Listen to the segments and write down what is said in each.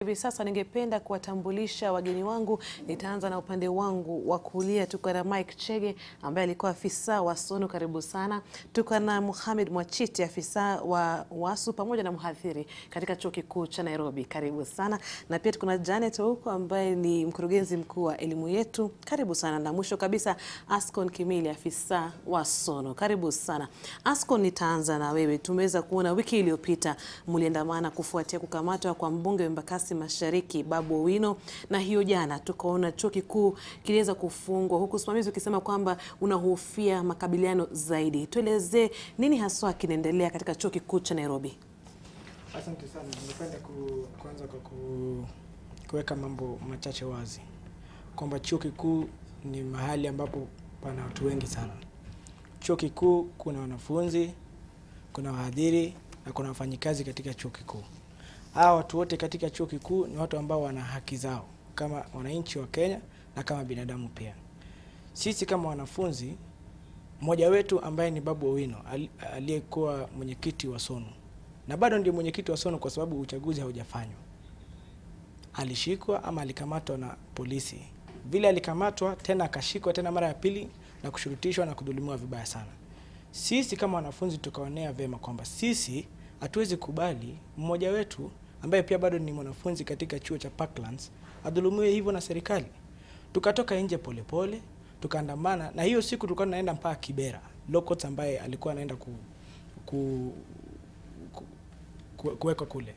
Hivi sasa ningependa kuwatambulisha wageni wangu. Nitaanza na upande wangu wa kulia. Tuko na Mike Chege ambaye alikuwa afisa wa Sonu, karibu sana. Tuko na Mohamed Mwachiti, afisa wa WASU pamoja na mhadhiri katika Chuo Kikuu cha Nairobi, karibu sana. Na pia tuko na Janet Ouko ambaye ni mkurugenzi mkuu wa elimu yetu, karibu sana. Na mwisho kabisa Ascon Kimili, afisa wa Sonu, karibu sana. Ascon, nitaanza na wewe. Tumeweza kuona wiki iliyopita mliandamana kufuatia kukamatwa kwa mbunge wa Embakasi Mashariki Babu Owino, na hiyo jana tukaona chuo kikuu kiliweza kufungwa, huku usimamizi ukisema kwamba unahofia makabiliano zaidi. Tueleze nini haswa kinaendelea katika Chuo Kikuu cha Nairobi? Asante sana. Ningependa kuanza kwa kuweka mambo machache wazi kwamba chuo kikuu ni mahali ambapo pana watu wengi sana. Chuo kikuu kuna wanafunzi, kuna wahadhiri na kuna wafanyikazi katika chuo kikuu. Hawa watu wote katika chuo kikuu ni watu ambao wana haki zao kama wananchi wa Kenya na kama binadamu pia. Sisi kama wanafunzi, mmoja wetu ambaye ni Babu Owino aliyekuwa mwenyekiti wa Sonu, na bado ndiye mwenyekiti wa Sonu kwa sababu uchaguzi haujafanywa, alishikwa ama alikamatwa na polisi. Vile alikamatwa tena akashikwa tena mara ya pili na kushurutishwa na kudhulumiwa vibaya sana. Sisi kama wanafunzi tukaonea vema kwamba sisi hatuwezi kubali mmoja wetu ambaye pia bado ni mwanafunzi katika chuo cha Parklands adhulumiwe hivyo na serikali. Tukatoka nje polepole, tukaandamana, na hiyo siku tulikuwa tunaenda mpaka Kibera, Locots ambaye alikuwa anaenda kuwekwa kule.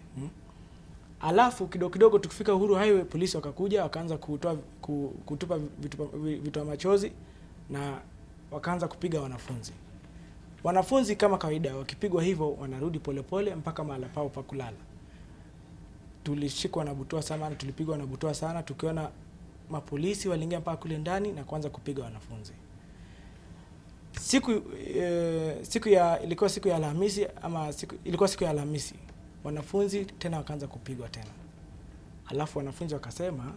Alafu kidogo tukifika Uhuru Highway, polisi wakakuja wakaanza kutupa vitu machozi na wakaanza kupiga wanafunzi. Wanafunzi kama kawaida wakipigwa hivyo wanarudi polepole mpaka mahali pao pa kulala. Tulishikwa na butwaa sana, tulipigwa na butwaa sana, tukiona mapolisi waliingia mpaka kule ndani na kuanza kupiga wanafunzi. Ilikuwa siku ya Alhamisi ilikuwa siku ya Alhamisi. Wanafunzi tena wakaanza kupigwa tena. Alafu wanafunzi wakasema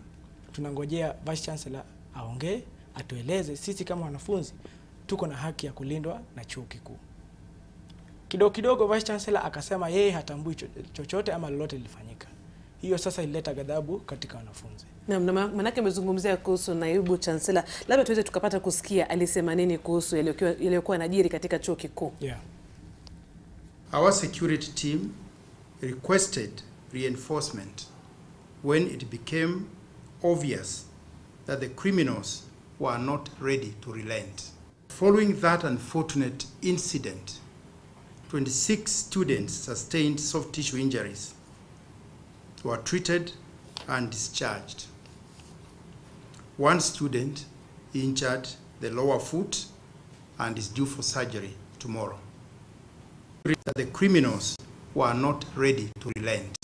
tunangojea Vice Chancellor aongee, atueleze sisi kama wanafunzi tuko na haki ya kulindwa na chuo kikuu. Kidogo Vice Chancellor akasema yeye hatambui chochote ama lolote lilifanyika. Hiyo sasa ilileta ghadhabu katika wanafunzi. Na manake amezungumzia kuhusu naibu chancellor, labda tuweze tukapata kusikia alisema nini kuhusu yaliyokuwa yanajiri katika chuo kikuu. Yeah. Our security team requested reinforcement when it became obvious that the criminals were not ready to relent. Following that unfortunate incident, 26 students sustained soft tissue injuries, were treated and discharged. One student injured the lower foot and is due for surgery tomorrow. That the criminals were not ready to relent.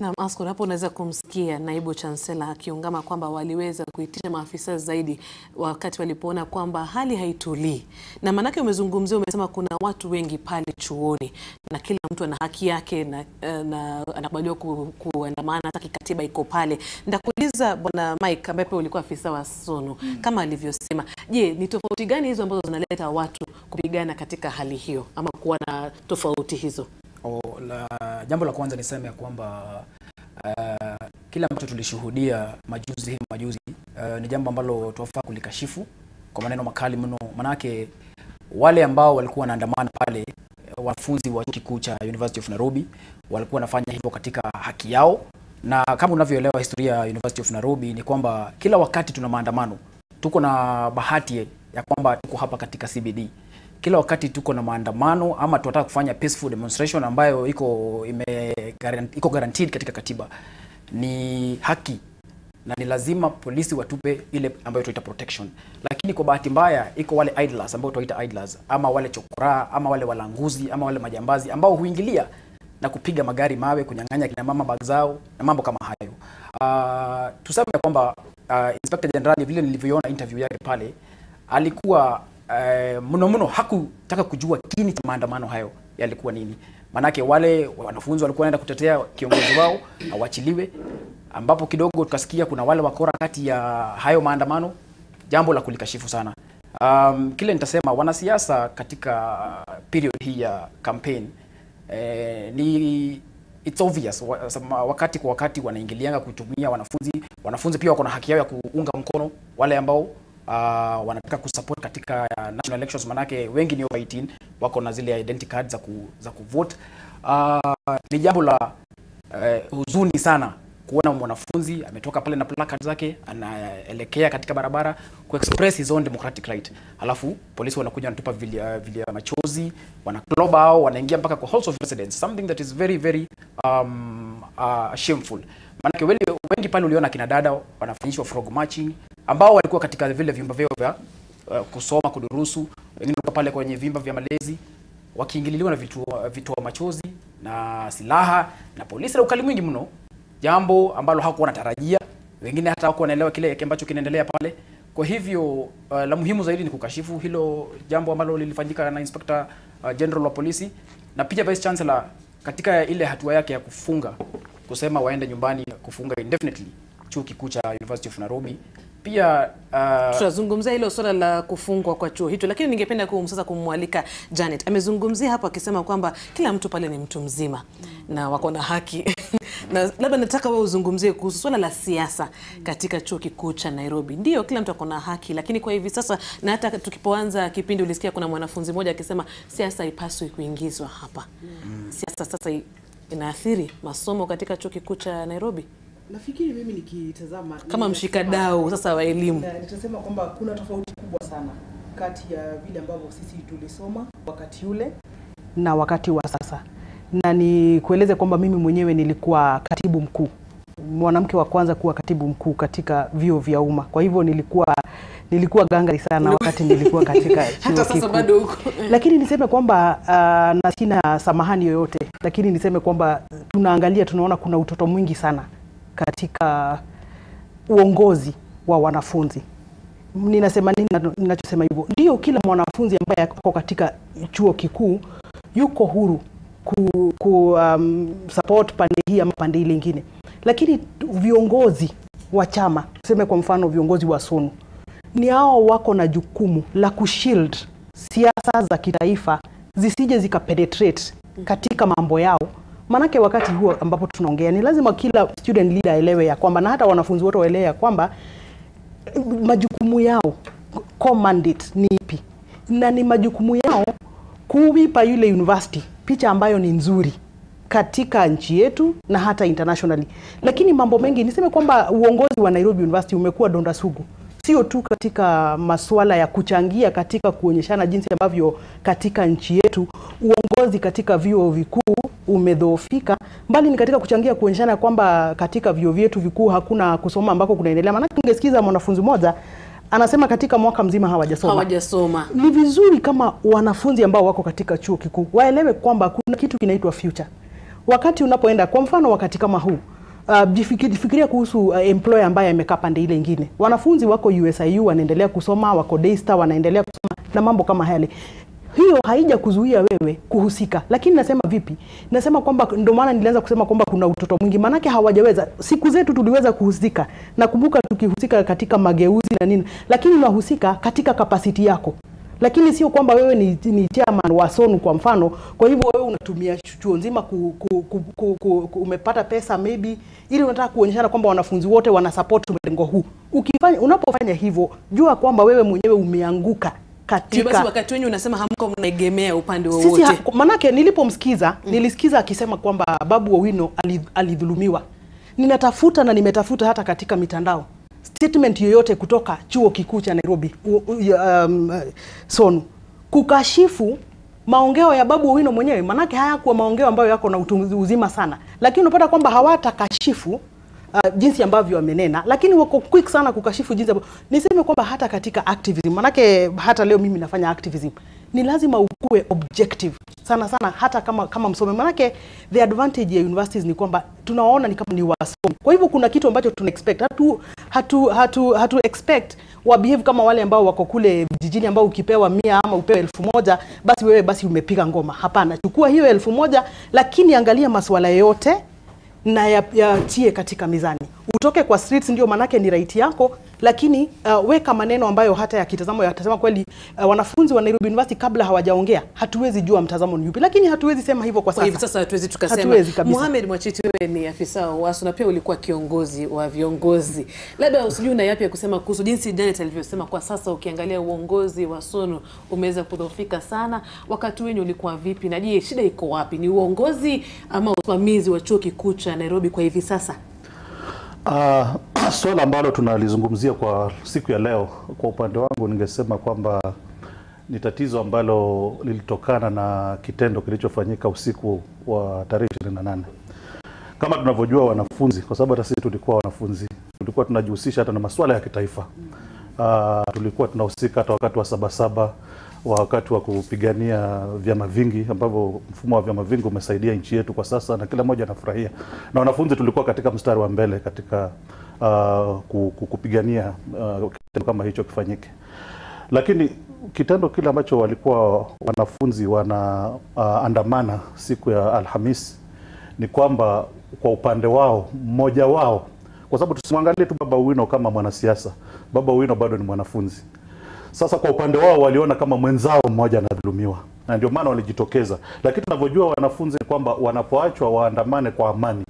Na Ascon, hapo unaweza kumsikia naibu chancellor akiungama kwamba waliweza kuitisha maafisa zaidi wakati walipoona kwamba hali haitulii. Na manake umesema kuna watu wengi pale chuoni na kila mtu ana haki yake na anakubaliwa kuandamana, hata kikatiba iko pale. Ndakuuliza bwana Mike ambaye ulikuwa afisa wa Sonu, kama alivyosema, je, ni tofauti gani hizo ambazo zinaleta watu kupigana katika hali hiyo ama kuwa na tofauti hizo? Jambo la kwanza niseme ya kwamba kila ambacho tulishuhudia majuzi ni jambo ambalo tuwafaa kulikashifu kwa maneno makali mno. Manake wale ambao walikuwa wanaandamana pale, wanafunzi wa chuo kikuu cha University of Nairobi, walikuwa wanafanya hivyo katika haki yao. Na kama unavyoelewa historia ya University of Nairobi ni kwamba kila wakati tuna maandamano, tuko na bahati ya kwamba tuko hapa katika CBD. Kila wakati tuko na maandamano ama tunataka kufanya peaceful demonstration ambayo iko guaranteed katika katiba, ni haki na ni lazima polisi watupe ile ambayo tunaita protection. Lakini kwa bahati mbaya iko wale idlers ambao tunaita idlers, ama wale chokora, ama wale walanguzi, ama wale majambazi ambao huingilia na kupiga magari mawe, kunyang'anya kina mama bag zao na mambo kama hayo. Tuseme kwamba Inspector General vile nilivyoona interview yake pale, alikuwa mno hakutaka kujua kini cha maandamano hayo yalikuwa nini. Manake wale wanafunzi walikuwa wanaenda kutetea kiongozi wao awachiliwe, ambapo kidogo tukasikia kuna wale wakora kati ya hayo maandamano, jambo la kulikashifu sana. Kile nitasema wanasiasa katika period hii ya campaign ni it's obvious wakati kwa wakati wanaingilianga kutumia wanafunzi pia wako na haki yao ya kuunga mkono wale ambao wanataka kusupport katika national elections, manake wengi ni over 18 wako na zile identity cards za kuvote. Ni jambo la huzuni sana kuona mwanafunzi ametoka pale na placard zake anaelekea katika barabara express his own democratic right, halafu polisi wanakuja wanatupa vile machozi, wanakloba au wanaingia mpaka kwa halls of residence, something that is very very shameful. Maana wengi pale uliona kina dada wanafanyishwa frog marching ambao walikuwa katika vile vyumba vyao vya kusoma kudurusu, wengine walikuwa pale kwenye vyumba vya malezi wakiingililiwa na vituo machozi na silaha na polisi na ukali mwingi mno, jambo ambalo hawakuwa wanatarajia, wengine hata hawakuwa wanaelewa kile ambacho kinaendelea pale. Kwa hivyo la muhimu zaidi ni kukashifu hilo jambo ambalo lilifanyika na Inspector General wa polisi na pia Vice Chancellor katika ile hatua yake ya kufunga, kusema waende nyumbani, kufunga indefinitely chuo kikuu cha University of Nairobi. Pia tutazungumzia hilo swala la kufungwa kwa chuo hicho, lakini ningependa sasa kumwalika Janet. Amezungumzia hapa akisema kwamba kila mtu pale ni mtu mzima na wako na haki na labda nataka wewe uzungumzie kuhusu swala la siasa katika chuo kikuu cha Nairobi. Ndio kila mtu akona haki, lakini kwa hivi sasa na hata tukipoanza kipindi ulisikia kuna mwanafunzi mmoja akisema siasa haipaswi kuingizwa hapa. Siasa sasa inaathiri masomo katika chuo kikuu cha Nairobi. Nafikiri mimi nikitazama kama mshikadau sasa wa elimu, nitasema kwamba kuna tofauti kubwa sana kati ya vile ambavyo sisi tulisoma wakati ule na wakati wa sasa. Na ni kueleze kwamba mimi mwenyewe nilikuwa katibu mkuu, mwanamke wa kwanza kuwa katibu mkuu katika vyuo vya umma. Kwa hivyo nilikuwa gangari sana wakati nilikuwa katika chuo hata sasa bado huko. Lakini niseme kwamba na sina samahani yoyote, lakini niseme kwamba tunaona kuna utoto mwingi sana katika uongozi wa wanafunzi. Ninasema nini ninachosema hivyo? Ndio kila mwanafunzi ambaye yuko katika chuo kikuu yuko huru support pande hii ama pande ile nyingine. Lakini viongozi wa chama, tuseme kwa mfano viongozi wa SONU, ni hao wako na jukumu la kushield siasa za kitaifa zisije zikapenetrate katika mambo yao. Manake wakati huo ambapo tunaongea ni lazima kila student leader aelewe ya kwamba, na hata wanafunzi wote waelewe ya kwamba majukumu yao mandate ni ipi, na ni majukumu yao kuipa yule university picha ambayo ni nzuri katika nchi yetu na hata internationally. Lakini mambo mengi niseme kwamba uongozi wa Nairobi University umekuwa donda sugu, sio tu katika masuala ya kuchangia katika kuonyeshana jinsi ambavyo katika nchi yetu uongozi katika vyuo vikuu umedhoofika, bali ni katika kuchangia kuonyeshana kwamba katika vyuo vyetu vikuu hakuna kusoma ambako kunaendelea. Maana tungesikiza mwanafunzi mmoja anasema katika mwaka mzima hawajasoma. Ni vizuri kama wanafunzi ambao wako katika chuo kikuu waelewe kwamba kuna kitu kinaitwa future. Wakati unapoenda kwa mfano wakati kama huu, fikiria kuhusu employer ambaye amekaa pande ile nyingine. Wanafunzi wako USIU wanaendelea kusoma, wako Daystar wanaendelea kusoma na mambo kama yale. Hiyo haija kuzuia wewe kuhusika. Lakini nasema vipi? Nasema kwamba ndio maana nilianza kusema kwamba kuna utoto mwingi, manake hawajaweza. Siku zetu tuliweza kuhusika. Nakumbuka tukihusika katika mageuzi na nini, lakini unahusika katika capacity yako. Lakini sio kwamba wewe ni chairman wa SONU kwa mfano, kwa hivyo wewe unatumia chuo nzima umepata pesa maybe ili unataka kuonyeshana kwamba wanafunzi wote wana support mlengo huu. Unapofanya hivyo, jua kwamba wewe mwenyewe umeanguka katika. Basi wakati wenyewe unasema hamko mnaegemea upande wowote. Sisi manake nilipomsikiza, nilisikiza akisema kwamba Babu Owino alidhulumiwa. Ninatafuta na nimetafuta hata katika mitandao statement yoyote kutoka chuo kikuu cha Nairobi SONU kukashifu maongeo ya Babu Owino mwenyewe. Manake hayakuwa maongeo ambayo yako na utu uzima sana, lakini unapata kwamba hawatakashifu jinsi ambavyo wamenena, lakini wako quick sana kukashifu jinsi ambavyo. Niseme kwamba hata katika activism, manake hata leo mimi nafanya activism, ni lazima ukue objective sana hata kama msomi. Manake the advantage ya universities ni kwamba tunaona ni kama ni wasomi. Kwa hivyo kuna kitu ambacho tuna expect. Hatu expect wa behave kama wale ambao wako kule vijijini ambao ukipewa 100 ama upewe 1000 basi wewe umepiga ngoma. Hapana, chukua hiyo 1000 lakini angalia masuala yote na yatie katika mizani. utoke kwa streets ndio manake ni right yako, lakini weka maneno ambayo hata yakitazama yatasema kweli wanafunzi wa Nairobi University kabla hawajaongea hatuwezi jua mtazamo ni yupi, lakini hatuwezi sema hivyo kwa sasa. Kwa hivyo sasa hatuwezi tukasema. Mohamed Mwachiti, wewe ni afisa wa UWASU na pia ulikuwa kiongozi wa viongozi. Labda usijui na yapi ya kusema kuhusu jinsi Janet alivyosema kwa sasa ukiangalia uongozi wa SONU umeweza kudhoofika sana. Wakati wenu ulikuwa vipi na je, shida iko wapi? Ni uongozi ama usimamizi wa chuo kikuu cha Nairobi kwa hivi sasa? Swala ambalo tunalizungumzia kwa siku ya leo, kwa upande wangu ningesema kwamba ni tatizo ambalo lilitokana na kitendo kilichofanyika usiku wa tarehe 28. Kama tunavyojua wanafunzi, kwa sababu hata sisi tulikuwa wanafunzi, tulikuwa tunajihusisha hata na masuala ya kitaifa. Tulikuwa tunahusika hata wakati wa Sabasaba, wakati wa kupigania vyama vingi, ambavyo mfumo wa vyama vingi umesaidia nchi yetu kwa sasa na kila mmoja anafurahia. Na wanafunzi tulikuwa katika mstari wa mbele katika kupigania kitendo kama hicho kifanyike. Lakini kitendo kile ambacho walikuwa wanafunzi andamana siku ya Alhamisi ni kwamba kwa upande wao, mmoja wao, kwa sababu tusimwangalie tu Baba Owino kama mwanasiasa, Baba Owino bado ni mwanafunzi. Sasa kwa upande wao waliona kama mwenzao mmoja anadhulumiwa, na ndio maana walijitokeza. Lakini tunavyojua wanafunzi ni kwamba wanapoachwa waandamane kwa amani,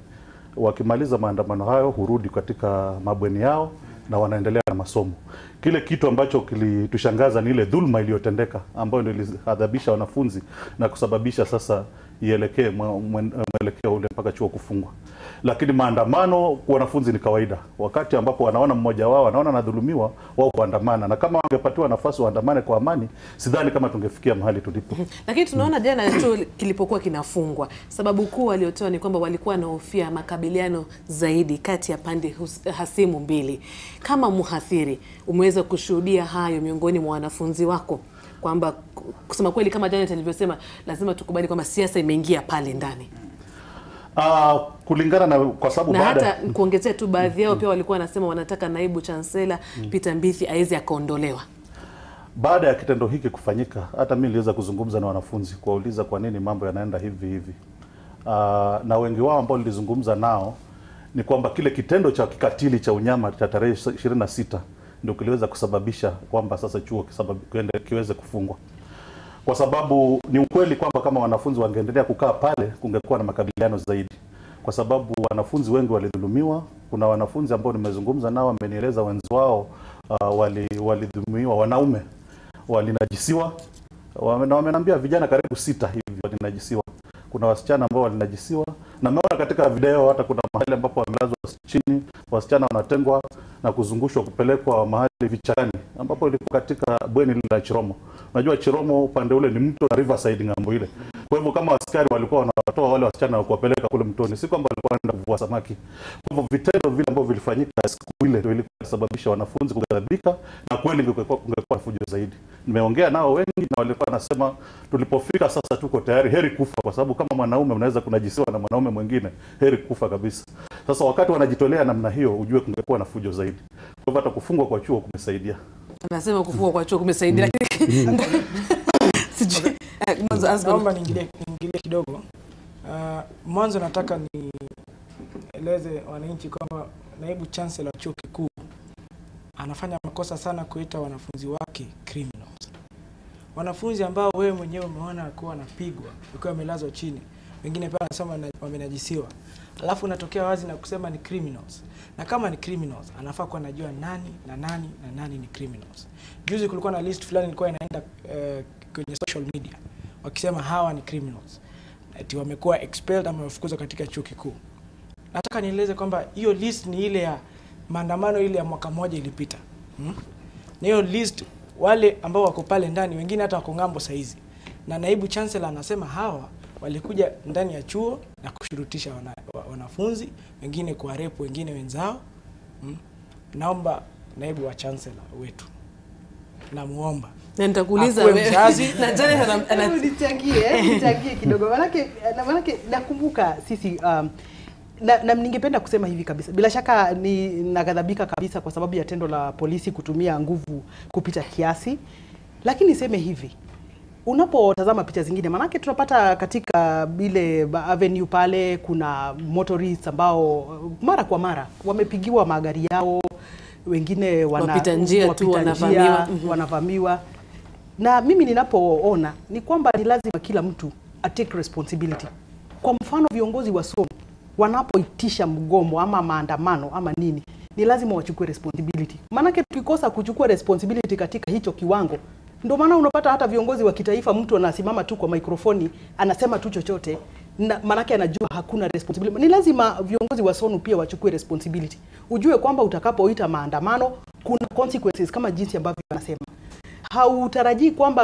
wakimaliza maandamano hayo hurudi katika mabweni yao na wanaendelea na masomo. Kile kitu ambacho kilitushangaza ni ile dhulma iliyotendeka ambayo ndio iliadhabisha wanafunzi na kusababisha sasa ielekee mwelekeo ule mpaka chuo kufungwa. Lakini maandamano kwa wanafunzi ni kawaida. Wakati ambapo wanaona mmoja wao anaona anadhulumiwa, wao kuandamana, na kama wangepatiwa nafasi waandamane kwa amani, sidhani kama tungefikia mahali tulipo. Lakini tunaona jana chuo kilipokuwa kinafungwa, sababu kuu waliotoa ni kwamba walikuwa wanahofia makabiliano zaidi kati ya pande hasimu mbili. Kama mhadhiri, umeweza kushuhudia hayo miongoni mwa wanafunzi wako? Kwamba kusema kweli kama Janet alivyosema, lazima tukubali kwamba siasa imeingia pale ndani. Kulingana na kwa sababu na hata kuongezea tu baadhi yao pia walikuwa wanasema wanataka naibu chancellor Peter Mbithi aweze akaondolewa. Baada ya kitendo hiki kufanyika, hata mimi niliweza kuzungumza na wanafunzi kuwauliza kwa nini mambo yanaenda hivi. Na wengi wao ambao nilizungumza nao ni kwamba kile kitendo cha kikatili cha unyama cha tarehe 26 ndio kiliweza kusababisha kwamba sasa chuo kiweze kufungwa. Kwa sababu ni ukweli kwamba kama wanafunzi wangeendelea kukaa pale kungekuwa na makabiliano zaidi. Kwa sababu wanafunzi wengi walidhulumiwa. Kuna wanafunzi ambao nimezungumza nao wamenieleza wenzao walidhulumiwa, wanaume walinajisiwa. Na wamenambia vijana karibu 6 hivi walinajisiwa. Kuna wasichana ambao walinajisiwa. Na naona katika video hata kuna mahali ambapo wamelazwa chini, wasichana wanatengwa na kuzungushwa kupelekwa mahali vichani, ambapo ilikuwa katika bweni la Chiromo. Unajua Chiromo upande ule ni mto na Riverside ngambo ile. Kwa hivyo kama askari walikuwa wanawatoa wale wasichana na kuwapeleka kule mtoni, si kwamba walikuwa wanaenda kuvua samaki. Kwa hivyo vitendo vile ambavyo vilifanyika siku ile ndio ilikuwa sababisha wanafunzi kughadhabika, na kweli kungekuwa fujo zaidi. Nimeongea nao wengi na walikuwa wanasema tulipofika sasa tuko tayari, heri kufa, kwa sababu kama mwanaume unaweza kunajisiwa na mwanaume mwingine, heri kufa kabisa. Sasa wakati wanajitolea namna hiyo, ujue kungekuwa na fujo zaidi. Kwa hivyo hata kufungwa kwa chuo kumesaidia. Anasema kufungwa kwa chuo kumesaidia, lakini naomba niingilie kidogo. Mwanzo nataka nieleze wananchi kwamba naibu chancellor wa chuo kikuu anafanya makosa sana kuita wanafunzi wake criminals. Wanafunzi ambao wewe mwenyewe umeona kuwa wanapigwa, ukiwa wamelazwa chini, wengine pia wanasema wamenajisiwa. Alafu unatokea wazi na kusema ni criminals. Na kama ni criminals, anafaa kuwa anajua nani ni criminals. Juzi kulikuwa na list fulani ilikuwa inaenda kwenye social media wakisema hawa ni criminals, eti wamekuwa expelled ama wamefukuzwa katika chuo kikuu. Nataka nieleze kwamba hiyo list ni ile ya maandamano ile ya mwaka mmoja ilipita. Na hiyo list wale ambao wako pale ndani wengine hata wako ngambo saizi. Na naibu chancellor anasema hawa walikuja ndani ya chuo na kushurutisha wanafunzi, wengine kwa rape wengine wenzao. Naomba naibu wa chancellor wetu, namuomba na nitakuuliza wewe na Janet nichangie kidogo, manake nakumbuka sisi na ningependa kusema hivi kabisa. Bila shaka ni naghadhabika kabisa kwa sababu ya tendo la polisi kutumia nguvu kupita kiasi. Lakini niseme hivi, unapotazama picha zingine, manake tunapata katika ile avenue pale kuna motorists ambao mara kwa mara wamepigiwa magari yao, wengine wapita njia tu wanavamiwa. Na mimi ninapoona ni kwamba ni lazima kila mtu take responsibility. Kwa mfano viongozi wa SONU wanapoitisha mgomo ama maandamano ama nini, ni lazima wachukue responsibility. Manake tukikosa kuchukua responsibility katika hicho kiwango, ndio maana unapata hata viongozi wa kitaifa mtu anasimama tu kwa mikrofoni anasema tu chochote, na manake anajua hakuna responsibility. Ni lazima viongozi wa SONU pia wachukue responsibility. Ujue kwamba utakapoita maandamano kuna consequences kama jinsi ambavyo wanasema. Hautarajii kwamba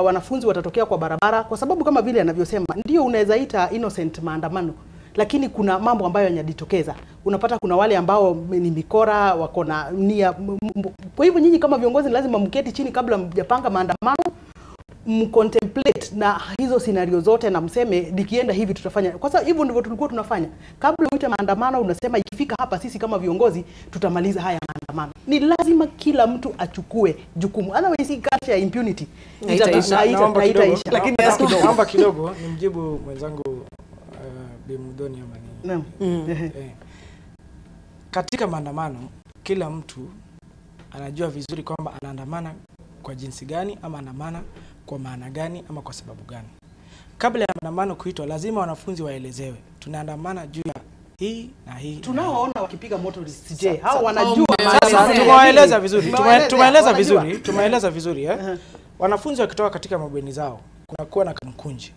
wanafunzi watatokea kwa barabara, kwa sababu kama vile anavyosema, ndio unaweza ita innocent maandamano, lakini kuna mambo ambayo yanajitokeza. Unapata kuna wale ambao ni mikora, wako na nia. Kwa hivyo nyinyi kama viongozi lazima mketi chini kabla mjapanga maandamano, mcontemplate na hizo scenario zote na mseme dikienda hivi tutafanya. Kwa sababu hivyo ndivyo tulikuwa tunafanya. Kabla uite maandamano unasema ikifika hapa sisi kama viongozi tutamaliza haya maandamano. Ni lazima kila mtu achukue jukumu. Otherwise hii culture ya impunity itaisha. Lakini naomba kidogo nimjibu mwenzangu Bimudoni ama nini. Katika maandamano kila mtu anajua vizuri kwamba anaandamana kwa jinsi gani ama anaandamana kwa maana gani ama kwa sababu gani. Kabla ya maandamano kuitwa lazima wanafunzi waelezewe tunaandamana juu ya hii na hii. Tunaoona wakipiga moto CJ hao wanajua. Sasa tumeeleza vizuri wanafunzi wakitoka katika mabweni zao kunakuwa na kamkunji,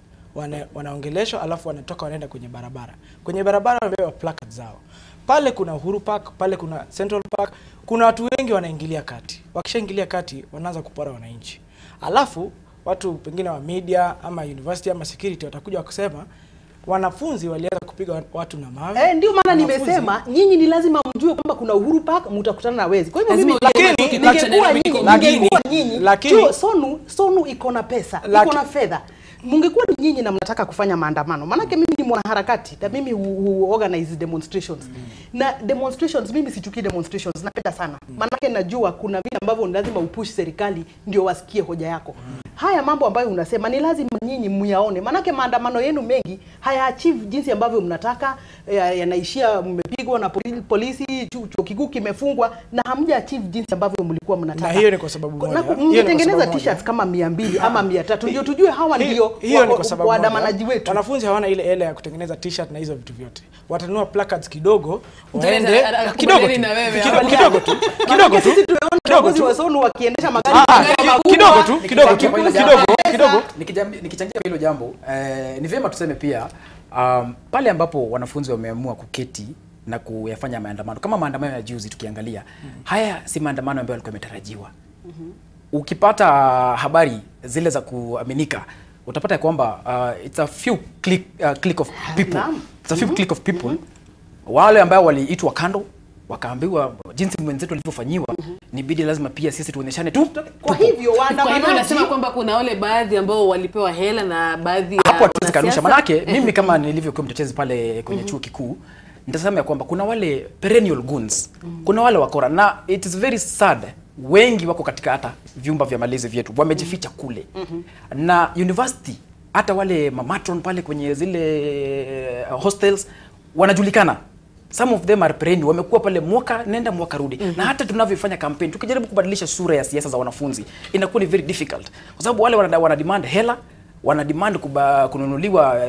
wanaongeleshwa alafu wanatoka wanaenda kwenye barabara. Kwenye barabara wamebeba placards zao. Pale kuna Uhuru Park, pale kuna Central Park, kuna watu wengi wanaingilia kati. Wakishaingilia kati wanaanza kupora wananchi. Alafu watu pengine wa media ama university ama security watakuja wakisema wanafunzi walianza kupiga watu na mawe. Ndio maana nimesema nyinyi ni lazima mjue kwamba kuna Uhuru Park, mtakutana na wezi. Kwa hivyo mimi lakini SONU iko na pesa, iko na fedha. Mungekuwa ni nyinyi na mnataka kufanya maandamano. Maanake mimi ni mwanaharakati na mimi organize demonstrations. Na demonstrations mimi sichukii demonstrations, napenda sana. Maanake najua kuna vile ambavyo lazima upush serikali ndio wasikie hoja yako. Haya mambo ambayo unasema ni lazima nyinyi muyaone. Maanake maandamano yenu mengi haya achieve jinsi ambavyo mnataka, yanaishia mmepigwa na polisi, chuo kikuu kimefungwa na hamja achieve jinsi ambavyo mlikuwa mnataka. Na hiyo ni kwa sababu moja. Mtengeneza t-shirts kama 200 ama 300 ndio tujue hawa ndio hiyo ni kwa sababu waandamanaji wetu. Wanafunzi hawana ile hela ya kutengeneza t-shirt na hizo vitu vyote. Watanunua placards kidogo, waende kidogo tu. Sisi tumeona viongozi wa SONU wakiendesha magari kidogo. Nikichangia hilo jambo, ni vyema tuseme pia pale ambapo wanafunzi wameamua kuketi na kuyafanya maandamano. Kama maandamano ya juzi tukiangalia, haya si maandamano ambayo yalikuwa yametarajiwa. Ukipata habari zile za kuaminika, utapata kwamba it's a few click of people. It's a few click of people. Wale ambao waliitwa kando wakaambiwa jinsi mwenzetu alivyofanyiwa, ni bidi lazima pia sisi tuonyeshane tu. Kwa hivyo waandamanaji nasema kwamba kuna wale baadhi ambao walipewa hela na baadhi ya hapo tusikanusha. Manake mimi kama nilivyokuwa mtetezi pale kwenye chuo kikuu, nitasema ya kwamba kuna wale perennial goons, kuna wale wakora, na it is very sad, wengi wako katika hata vyumba vya malezi vyetu wamejificha kule. Na university hata wale matron pale kwenye zile hostels wanajulikana. Some of them are perennial, wamekuwa pale mwaka nenda mwaka rudi. Na hata tunavyofanya campaign tukijaribu kubadilisha sura ya siasa za wanafunzi inakuwa ni very difficult, kwa sababu wale wana demand hela, wana demand kununuliwa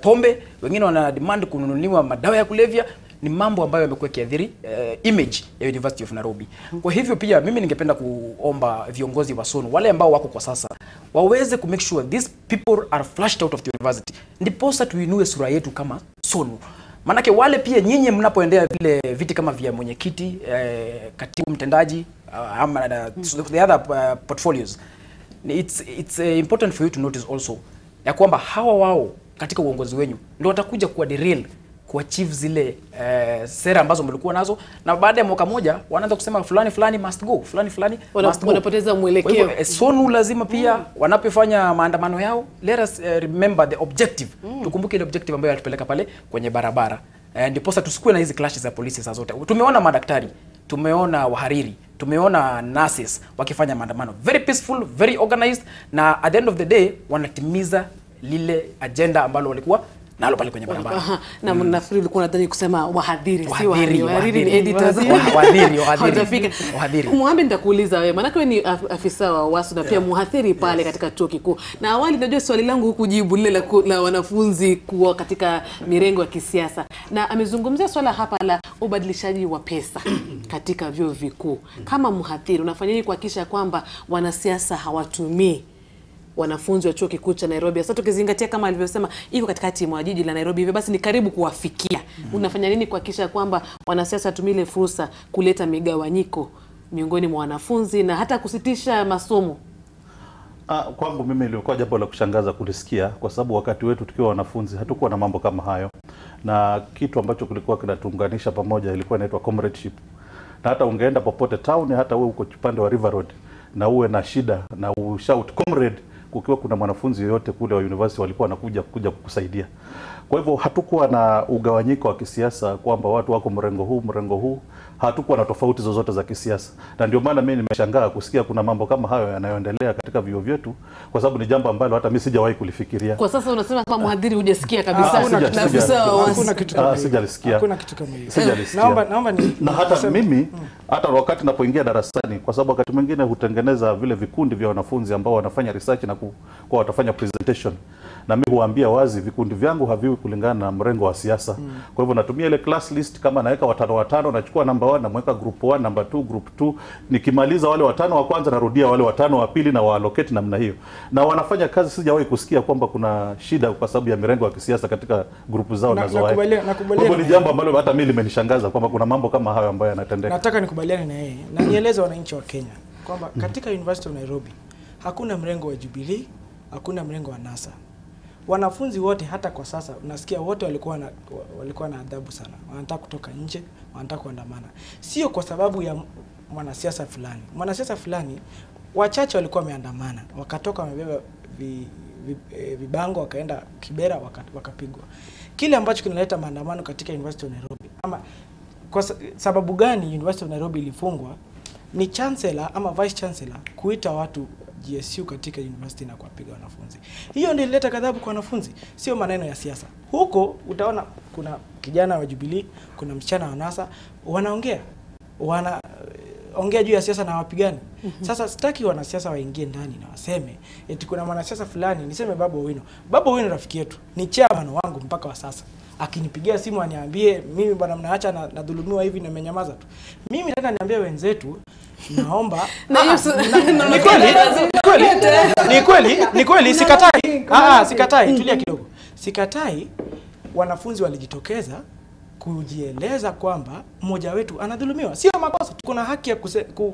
pombe, wengine wana demand kununuliwa madawa ya kulevya. Ni mambo ambayo yamekuwa kiadhiri image ya University of Nairobi. Kwa hivyo pia mimi ningependa kuomba viongozi wa SONU wale ambao wako kwa sasa waweze ku make sure these people are flushed out of the university, ndiposa tuinue sura yetu kama SONU. Manake wale pia nyinyi mnapoendea vile viti kama vya mwenyekiti, katibu mtendaji, ama the other portfolios, it's important for you to notice also ya kwamba hawa wao katika uongozi wenyu ndio watakuja kuwa derail kuachieve zile sera ambazo mlikuwa nazo, na baada ya mwaka moja wanaanza kusema fulani must go, fulani must go. Wanapoteza mwelekeo. SONU lazima pia wanapofanya maandamano yao, let us remember the objective. Tukumbuke ile objective ambayo yatupeleka pale kwenye barabara. Ndipo sasa tusikue na hizi clashes za polisi saa zote. Tumeona madaktari, tumeona wahariri, tumeona nurses wakifanya maandamano very peaceful, very organized, na at the end of the day wanatimiza lile agenda ambalo walikuwa nalo pale kwenye barabara. Na mnafikiri ulikuwa unadhani kusema wahadhiri, si wahadhiri. Wahadhiri ni editors. Wahadhiri. Muhammad, nitakuuliza wewe, maana wewe ni afisa wa WASU na pia mhadhiri pale katika chuo kikuu. Na awali najua swali langu hukujibu lile la wanafunzi kuwa katika mirengo ya kisiasa. Na amezungumzia swala hapa la ubadilishaji wa pesa katika vyuo vikuu. Kama mhadhiri, unafanya nini kuhakikisha kwamba wanasiasa hawatumii wanafunzi wa chuo kikuu cha Nairobi? Sasa tukizingatia kama alivyosema iko katikati mwa jiji la Nairobi, hivyo basi ni karibu kuwafikia. Unafanya nini kuhakikisha kwamba wanasiasa watumie ile fursa kuleta migawanyiko miongoni mwa wanafunzi na hata kusitisha masomo? Kwangu mimi ilikuwa jambo la kushangaza kulisikia, kwa sababu wakati wetu tukiwa wanafunzi hatukuwa na mambo kama hayo, na kitu ambacho kulikuwa kinatuunganisha pamoja ilikuwa inaitwa comradeship. Na hata ungeenda popote town, hata wewe uko upande wa River Road na uwe na shida na ushout comrade, kukiwa kuna mwanafunzi yoyote kule wa university walikuwa wanakuja kukusaidia. Kwa hivyo hatukuwa na ugawanyiko wa kisiasa kwamba watu wako mrengo huu. Hatukuwa na tofauti zozote za kisiasa. Na ndio maana mimi nimeshangaa kusikia kuna mambo kama hayo yanayoendelea katika vyuo vyetu, kwa sababu ni jambo ambalo hata mimi sijawahi kulifikiria. Kwa sasa unasema kama mhadhiri hujasikia kabisa. Hakuna kitu kama hiyo. Sijalisikia. Hakuna kitu kama hiyo. Sijalisikia. Naomba na hata mimi hata wakati napoingia darasani, kwa sababu wakati mwingine hutengeneza vile vikundi vya wanafunzi ambao wanafanya research na kwa watafanya presentation, na mimi huambia wazi vikundi vyangu haviwi kulingana na mrengo wa siasa. Kwa hivyo natumia ile class list, kama naweka watano nachukua number 1 namweka group 1, number 2 group 2, nikimaliza wale 5 wa kwanza narudia wale 5 wa pili na allocate namna hiyo. Na wanafanya kazi, sijawahi kusikia kwamba kuna shida kwa sababu ya mirengo ya kisiasa katika grupu zao Nakubaliana. Ni jambo ambalo hata mimi limenishangaza kwamba kuna mambo kama hayo ambayo yanatendeka. Nataka nikubaliane na yeye na nieleze wananchi wa Kenya kwamba katika University of Nairobi hakuna mrengo wa Jubilee, hakuna mrengo wa NASA. Wanafunzi wote hata kwa sasa unasikia wote walikuwa na adhabu sana. Wanataka kutoka nje, wanataka kuandamana. Sio kwa sababu ya mwanasiasa fulani. Mwanasiasa fulani wachache walikuwa wameandamana, wakatoka wamebeba vibango wakaenda Kibera wakapigwa. Kile ambacho kinaleta maandamano katika University of Nairobi, ama kwa sababu gani University of Nairobi ilifungwa, ni chancellor ama vice chancellor kuita watu GSU katika university na kuwapiga wanafunzi. Hiyo ndio ilileta ghadhabu kwa wanafunzi, sio maneno ya siasa. Huko utaona kuna kijana wa Jubilee, kuna msichana wa NASA wanaongea juu ya siasa na wapigani. Sasa sitaki wanasiasa waingie ndani na waseme eti kuna mwanasiasa fulani, niseme Babu Owino. Babu Owino rafiki yetu, ni chairman wangu mpaka wa sasa. Akinipigia simu aniambie mimi bwana mnaacha na dhulumiwa hivi na menyamaza tu. Mimi tena niambie wenzetu naomba ni kweli sikatai tulia kidogo. Sikatai wanafunzi walijitokeza kujieleza kwamba mmoja wetu anadhulumiwa. Sio makosa, tuko na haki ya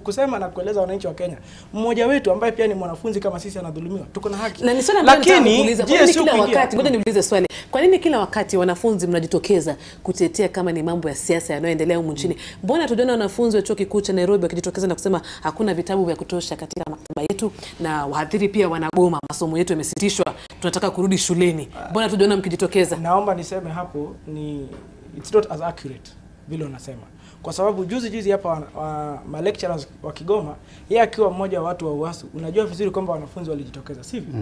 kusema na kueleza wananchi wa Kenya. Mmoja wetu ambaye pia ni mwanafunzi kama sisi anadhulumiwa. Tuko na haki. Lakini kila wakati, ngoja niulize swali. Kwa nini kila wakati wanafunzi mnajitokeza kutetea kama ni mambo ya siasa yanayoendelea humu nchini? Mbona tunaona wanafunzi wa chuo kikuu cha Nairobi wakijitokeza na kusema hakuna vitabu vya kutosha katika maktaba yetu, na wahadhiri pia wanagoma, masomo yetu yamesitishwa, tunataka kurudi shuleni? Mbona tunaona mkijitokeza? Naomba niseme hapo it's not as accurate vile unasema. Kwa sababu juzi hapa ma lecturers wa Kigoma, yeye akiwa mmoja wa watu wa UASU, unajua vizuri kwamba wanafunzi walijitokeza, sivyo?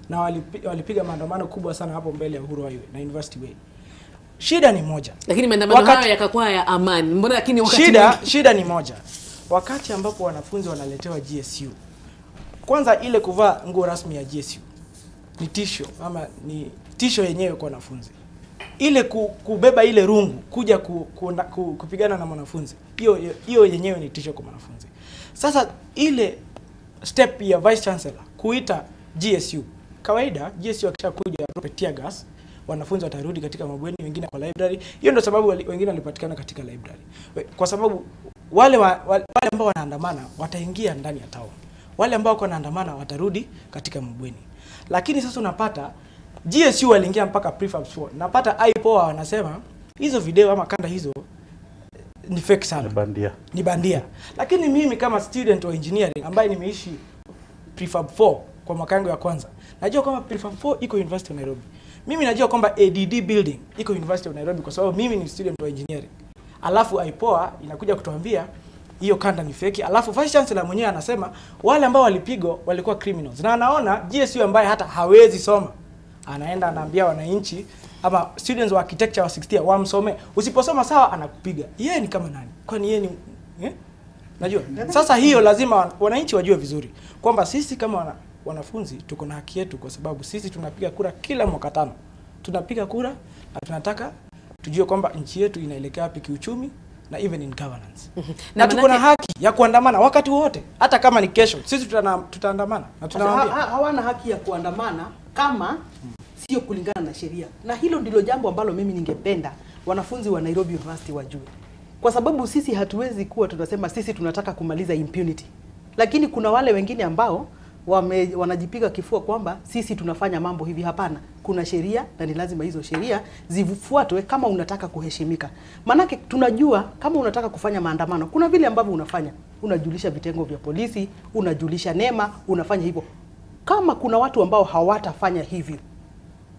Na walipiga maandamano kubwa sana hapo mbele ya Uhuru Highway na University Way. Shida ni moja. Lakini maandamano hayo yakakuwa ya amani. Mbona lakini wakati shida ni moja. Wakati ambapo wanafunzi wanaletewa GSU, kwanza ile kuvaa nguo rasmi ya GSU ni tisho, ama ni tisho yenyewe kwa wanafunzi. Ile kubeba ile rungu kuja kupigana na mwanafunzi, hiyo yenyewe ni tisho kwa mwanafunzi. Sasa ile step ya vice chancellor kuita GSU, kawaida GSU akishakuja tear gas, wanafunzi watarudi katika mabweni, wengine kwa library. Hiyo ndio sababu wengine walipatikana katika library, kwa sababu wale ambao wanaandamana wataingia ndani ya town, wale ambao wanaandamana watarudi katika mabweni. Lakini sasa unapata GSU waliingia mpaka prefab 4. Napata IPOA wanasema hizo video ama kanda hizo ni fake sana. Ni bandia. Lakini mimi kama student wa engineering ambaye nimeishi prefab 4 kwa mwaka wangu ya kwanza, najua kwamba prefab 4 iko University of Nairobi. Mimi najua kwamba ADD building iko University of Nairobi kwa sababu mimi ni student wa engineering. Alafu IPOA inakuja kutuambia hiyo kanda ni feki. Alafu vice chancellor mwenyewe anasema wale ambao walipigwa walikuwa criminals, na anaona GSU ambaye hata hawezi soma anaenda anaambia wananchi ama students wa architecture wa 60 wamsome, usiposoma sawa anakupiga. Yeye ni kama nani? Kwani yeye ni Najua. Sasa hiyo lazima wananchi wajue vizuri kwamba sisi kama wanafunzi tuko na haki yetu, kwa sababu sisi tunapiga kura kila mwaka 5. Tunapiga kura na tunataka tujue kwamba nchi yetu inaelekea wapi kiuchumi na even in governance. Na tuko na haki ya kuandamana wakati wote, hata kama ni kesho. Sisi tutaandamana na tunawaambia hawana haki ya kuandamana kama sio kulingana na sheria. Na hilo ndilo jambo ambalo mimi ningependa wanafunzi wa Nairobi University wajue. Kwa sababu sisi hatuwezi kuwa tunasema sisi tunataka kumaliza impunity. Lakini kuna wale wengine ambao wanajipiga kifua kwamba sisi tunafanya mambo hivi. Hapana, kuna sheria na ni lazima hizo sheria zifuatwe kama unataka kuheshimika. Manake tunajua kama unataka kufanya maandamano, kuna vile ambavyo unafanya. Unajulisha vitengo vya polisi, unajulisha NEMA, unafanya hivyo. Kama kuna watu ambao hawatafanya hivyo,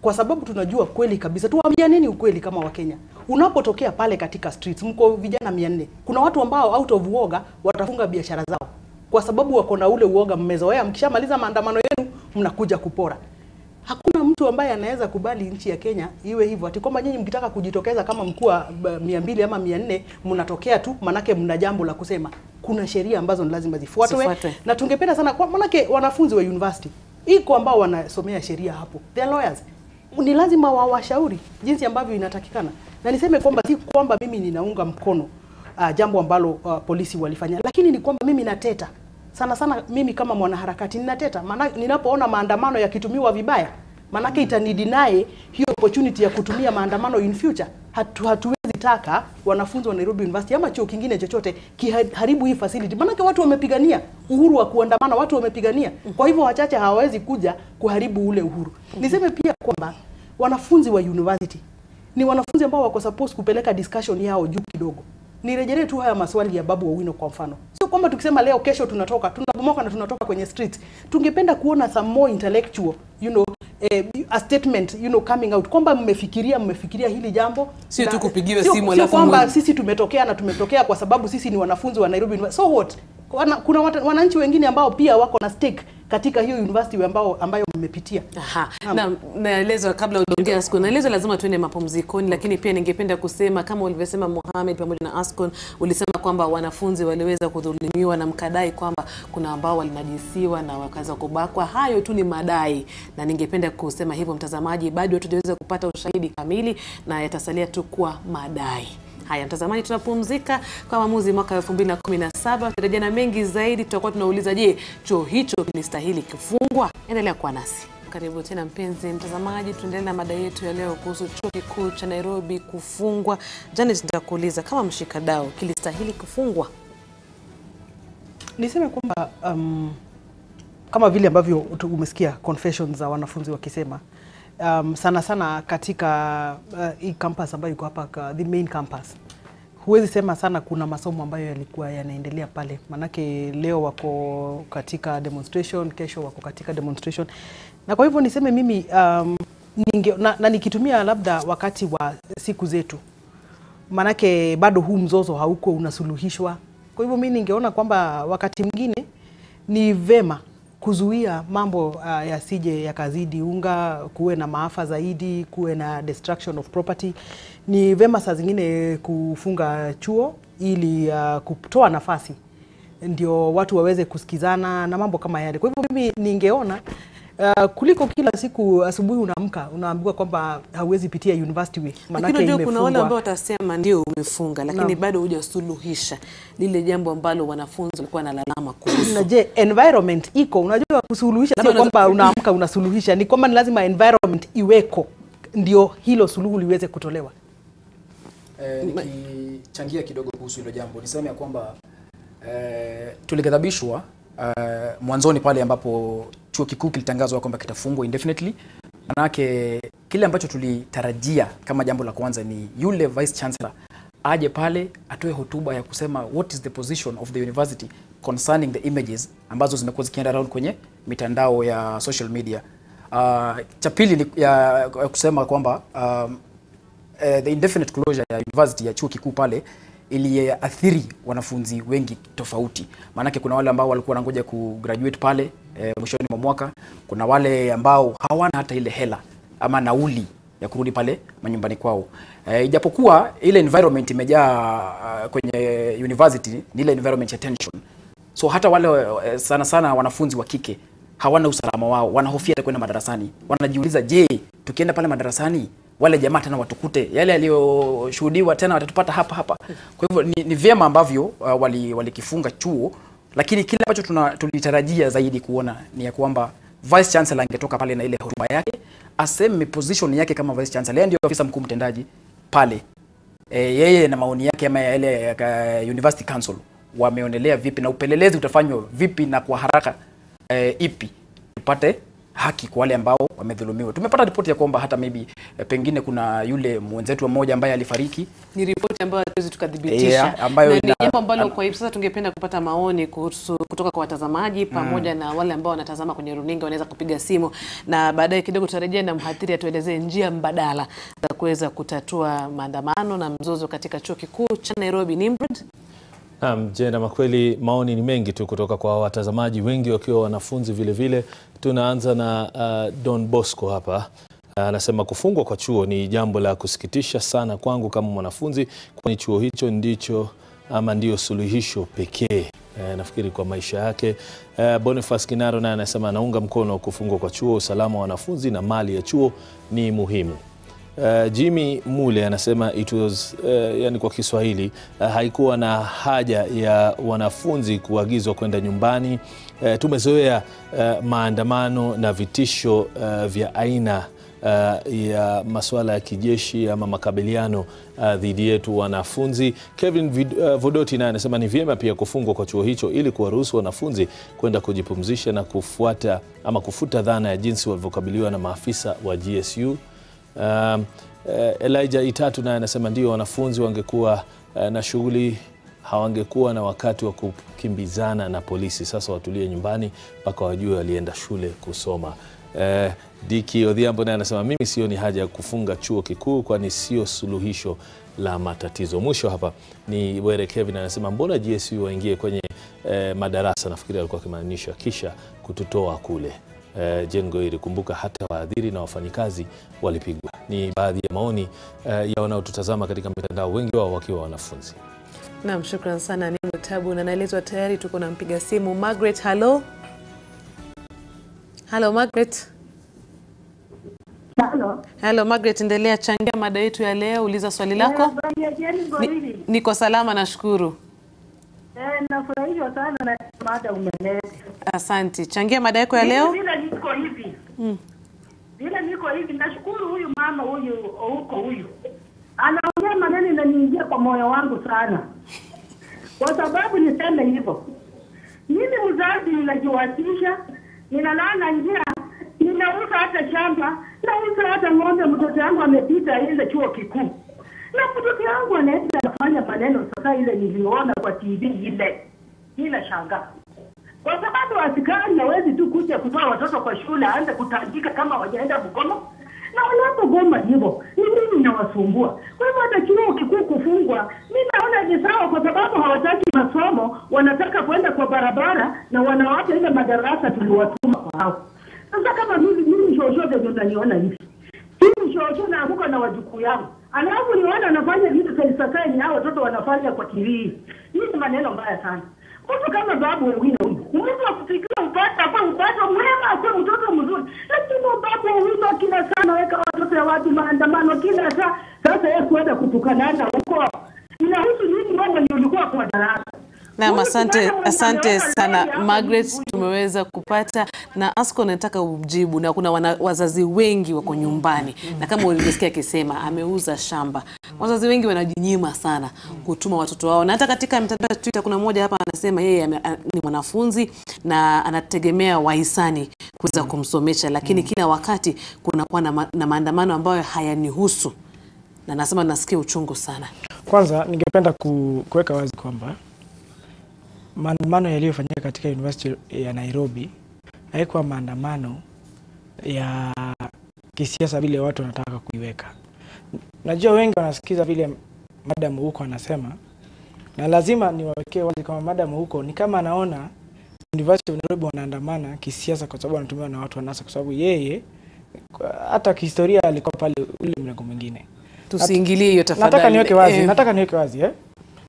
kwa sababu tunajua kweli kabisa, tuambia nini ukweli kama Wakenya. Unapotokea pale katika streets, mko vijana 400, kuna watu ambao out of uoga watafunga biashara zao. Kwa sababu wako na ule uoga mmezoea, mkishamaliza maandamano yenu mnakuja kupora. Hakuna mtu ambaye anaweza kubali nchi ya Kenya iwe hivyo. Ati kwamba nyinyi mkitaka kujitokeza kama mkuu 200 ama 400 mnatokea tu manake mna jambo la kusema. Kuna sheria ambazo ni lazima zifuatwe. Na tungependa sana kwa manake wanafunzi wa university iko ambao wanasomea sheria hapo, they are lawyers, ni lazima wawashauri jinsi ambavyo inatakikana. Na niseme kwamba si kwamba mimi ninaunga mkono jambo ambalo polisi walifanya, lakini ni kwamba mimi nateta sana mimi kama mwanaharakati ninateta. Maana ninapoona maandamano yakitumiwa vibaya, manake itanidinae hiyo opportunity ya kutumia maandamano in future. Hatuwezi taka wanafunzi wa Nairobi University ama chuo kingine chochote kiharibu hii facility. Manake watu wamepigania uhuru wa kuandamana, watu wamepigania. Kwa hivyo wachache hawawezi kuja kuharibu ule uhuru. Niseme pia kwamba wanafunzi wa university ni wanafunzi ambao wako supposed kupeleka discussion yao juu kidogo. Nirejelee tu haya maswali ya Babu Owino kwa mfano. Sio kwamba tukisema leo kesho tunabomoka na tunatoka kwenye street. Tungependa kuona some more intellectual, a statement, coming out kwamba mmefikiria hili jambo. Sio tu kupigiwa simu alafu kwamba sisi tumetokea kwa sababu sisi ni wanafunzi wa Nairobi University. So what? Kuna wananchi wengine ambao pia wako na stake katika hiyo university ambayo mmepitia. Na naelezwa kabla unaongea Askon, naelezwa lazima tuende mapumzikoni, lakini pia ningependa kusema kama ulivyosema Mohamed pamoja na Askon, ulisema kwamba wanafunzi waliweza kudhulumiwa na mkadai kwamba kuna ambao walinajisiwa na wakaanza kubakwa. Hayo tu ni madai, na ningependa kusema hivyo mtazamaji, bado tutaweza kupata ushahidi kamili na yatasalia tu kwa madai. Haya mtazamaji, tunapumzika kwa maamuzi mwaka 2017. Tutarejea na mengi zaidi. Tutakuwa tunauliza, je, chuo hicho kilistahili kufungwa? Endelea kuwa nasi. Karibu tena mpenzi mtazamaji, tuendelee na mada yetu ya leo kuhusu chuo kikuu cha Nairobi kufungwa. Janet, nitakuuliza kama mshikadau, kilistahili kufungwa? Niseme kwamba kama vile ambavyo umesikia confessions za wanafunzi wakisema, sana katika hii campus ambayo iko hapa, the main campus, huwezi sema sana kuna masomo ambayo yalikuwa yanaendelea pale. Manake leo wako katika demonstration, kesho wako katika demonstration. Na kwa hivyo niseme mimi na nikitumia labda wakati wa siku zetu, manake bado huu mzozo hauko unasuluhishwa. Kwa hivyo mimi ningeona kwamba wakati mwingine ni vema kuzuia mambo yasije yakazidi unga, kuwe na maafa zaidi, kuwe na destruction of property. Ni vema saa zingine kufunga chuo ili kutoa nafasi ndio watu waweze kusikizana na mambo kama yale. Kwa hivyo mimi ningeona kuliko kila siku asubuhi unaamka unaambiwa kwamba hauwezi pitia university way, maana yake imefungwa. Kuna wale ambao watasema ndio umefunga, lakini bado hujasuluhisha lile jambo ambalo wanafunzi walikuwa wanalalama kuhusu. Na je, environment iko, unajua kusuluhisha sio kwamba unaamka unasuluhisha, ni kwamba ni lazima environment iweko ndio hilo suluhu liweze kutolewa. Nikichangia kidogo kuhusu hilo jambo, niseme ya kwamba tuligadhabishwa mwanzoni pale ambapo chuo kikuu kilitangazwa kwamba kitafungwa indefinitely. Manake kile ambacho tulitarajia kama jambo la kwanza ni yule vice chancellor aje pale atoe hotuba ya kusema what is the position of the university concerning the images ambazo zimekuwa zikienda around kwenye mitandao ya social media. Cha pili ni ya kusema kwamba the indefinite closure ya university ya chuo kikuu pale iliathiri wanafunzi wengi tofauti. Maanake kuna wale ambao walikuwa wanangoja kugraduate pale mwishoni mwa mwaka, kuna wale ambao hawana hata ile hela ama nauli ya kurudi pale manyumbani kwao. Ijapokuwa ile environment imejaa kwenye university, ni ile environment ya tension. So hata wale sana sana wanafunzi wa kike hawana usalama wao, wanahofia hata kwenda madarasani. Wanajiuliza, je, tukienda pale madarasani wale jamaa tena watukute yale aliyoshuhudiwa tena watatupata hapa. Kwa hivyo ni vyema ambavyo walikifunga chuo, lakini kile ambacho tulitarajia zaidi kuona ni ya kwamba Vice Chancellor angetoka pale na ile hotuba yake, aseme position yake kama Vice Chancellor. Yeye ndio afisa mkuu mtendaji pale. Yeye na maoni yake ama ile University Council wameonelea vipi na upelelezi utafanywa vipi na kwa haraka ipi tupate haki kwa wale ambao wamedhulumiwa. Tumepata ripoti ya kwamba hata maybe pengine kuna yule mwenzetu mmoja ambaye alifariki. Ni ripoti ambayo hatuwezi tukadhibitisha. Ambayo ni jambo ambalo kwa hivi sasa tungependa kupata maoni kutoka kwa watazamaji pamoja na wale ambao wanatazama kwenye runinga, wanaweza kupiga simu na baadaye kidogo tutarejea na mhadhiri atuelezee njia mbadala za kuweza kutatua maandamano na mzozo katika chuo kikuu cha Nairobi. Nimrod? Jena, makweli maoni ni mengi tu kutoka kwa watazamaji, wengi wakiwa wanafunzi vile vile. Tunaanza na Don Bosco hapa. Anasema kufungwa kwa chuo ni jambo la kusikitisha sana kwangu kama mwanafunzi, kwani chuo hicho ndio suluhisho pekee nafikiri kwa maisha yake. Boniface Kinaro naye anasema anaunga mkono kufungwa kwa chuo, usalama wa wanafunzi na mali ya chuo ni muhimu. Jimmy Mule anasema it was yani kwa Kiswahili haikuwa na haja ya wanafunzi kuagizwa kwenda nyumbani. Tumezoea maandamano na vitisho vya aina ya masuala ya kijeshi ama makabiliano dhidi yetu wanafunzi. Kevin Vodoti naye anasema ni vyema pia kufungwa kwa chuo hicho ili kuwaruhusu wanafunzi kwenda kujipumzisha na kufuta dhana ya jinsi walivyokabiliwa na maafisa wa GSU. Elijah Itatu naye anasema ndio wanafunzi wangekuwa na shughuli, hawangekuwa na wakati wa kukimbizana na polisi. Sasa watulie nyumbani mpaka wajue walienda shule kusoma. Diki Odhiambo naye anasema mimi sioni haja ya kufunga chuo kikuu kwani sio suluhisho la matatizo. Mwisho hapa ni Were Kevin anasema mbona GSU waingie kwenye madarasa, nafikiri alikuwa akimaanisha kisha kututoa kule. Jengo hili, kumbuka hata waadhiri na wafanyikazi walipigwa. Ni baadhi ya maoni ya wanaotutazama katika mitandao, wengi wao wakiwa wanafunzi. Naam, shukrani sana ni Mtabu, na naelezwa tayari tuko na mpiga simu Margaret. Hello Margaret. Hello Margaret, endelea changia mada yetu ya leo, uliza swali lako. Niko salama nashukuru. Nafurahishwa sana na mada umeleta. Asante. Changia mada yako ya leo. Bila niko hivi. Bila niko hivi, nashukuru huyu mama huyu. Anaongea maneno yananiingia kwa moyo wangu sana. Kwa sababu niseme hivyo. Mimi mzazi ninajiwatisha, ninalala njia, ninauza hata shamba, nauza hata ng'ombe. Mtoto wangu amepita ile chuo kikuu. Na mtoto wangu anaenda kufanya maneno sasa ile niliona kwa TV ile. Ninashangaa. Kwa sababu askari hawezi tu kuja kutoa watoto kwa shule aanze kutandika kama wajaenda mgomo. Na wanapogoma hivyo, ni mimi ninawasumbua. Kwa hivyo hata chuo kikuu kufungwa, mimi naona ni sawa kwa sababu hawataki masomo, wanataka kwenda kwa barabara na wanawaacha ile madarasa tuliwatuma kwa hao. Sasa kama mimi shoshode ndio naniona hivi. Mimi shoshode naanguka na wajukuu yangu. Alafu niona anafanya vitu sasa ni hao watoto wanafanya kwa TV. Hii ni maneno mbaya sana. Mtu kama babu wengine huyu, mtu akufikiria upata mwema kwa mtoto mzuri, lakini babu huyu kila sana weka watoto ya watu maandamano kila saa. Sasa yeye kwenda kutukanana huko, inahusu nini wewe ndio ulikuwa kwa darasa? Na asante sana Margaret, tumeweza kupata na Asko nataka ujibu, na kuna wazazi wengi wako nyumbani na kama ulivyosikia akisema ameuza shamba. Wazazi wengi wanajinyima sana kutuma watoto wao, na hata katika mtandao wa Twitter kuna mmoja hapa anasema yeye ni mwanafunzi na anategemea wahisani kuweza kumsomesha, lakini kila wakati kunakuwa na maandamano ambayo hayanihusu, na nasema nasikia uchungu sana. Kwanza ningependa kuweka wazi kwamba maandamano yaliyofanyika katika University ya Nairobi haikuwa maandamano ya kisiasa vile watu wanataka kuiweka. Najua wengi wanasikiza vile madam huko anasema Na lazima niwawekee wazi kama madam huko ni kama anaona University of Nairobi wanaandamana kisiasa kwa sababu wanatumiwa na watu wa NASA, kwa sababu yeye hata kihistoria alikuwa pale ule mlengo mwingine. Tusiingilie hiyo tafadhali. Nataka niweke wazi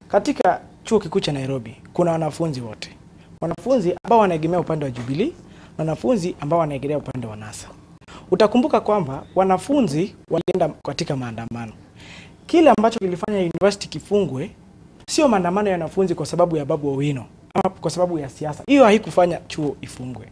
katika chuo kikuu cha Nairobi kuna wanafunzi wote. Wanafunzi ambao wanaegemea upande wa Jubilee, wanafunzi ambao wanaegemea upande wa NASA. Utakumbuka kwamba wanafunzi walienda katika maandamano. Kile ambacho kilifanya university kifungwe sio maandamano ya wanafunzi kwa sababu ya Babu Owino ama kwa sababu ya siasa. Hiyo haikufanya chuo ifungwe.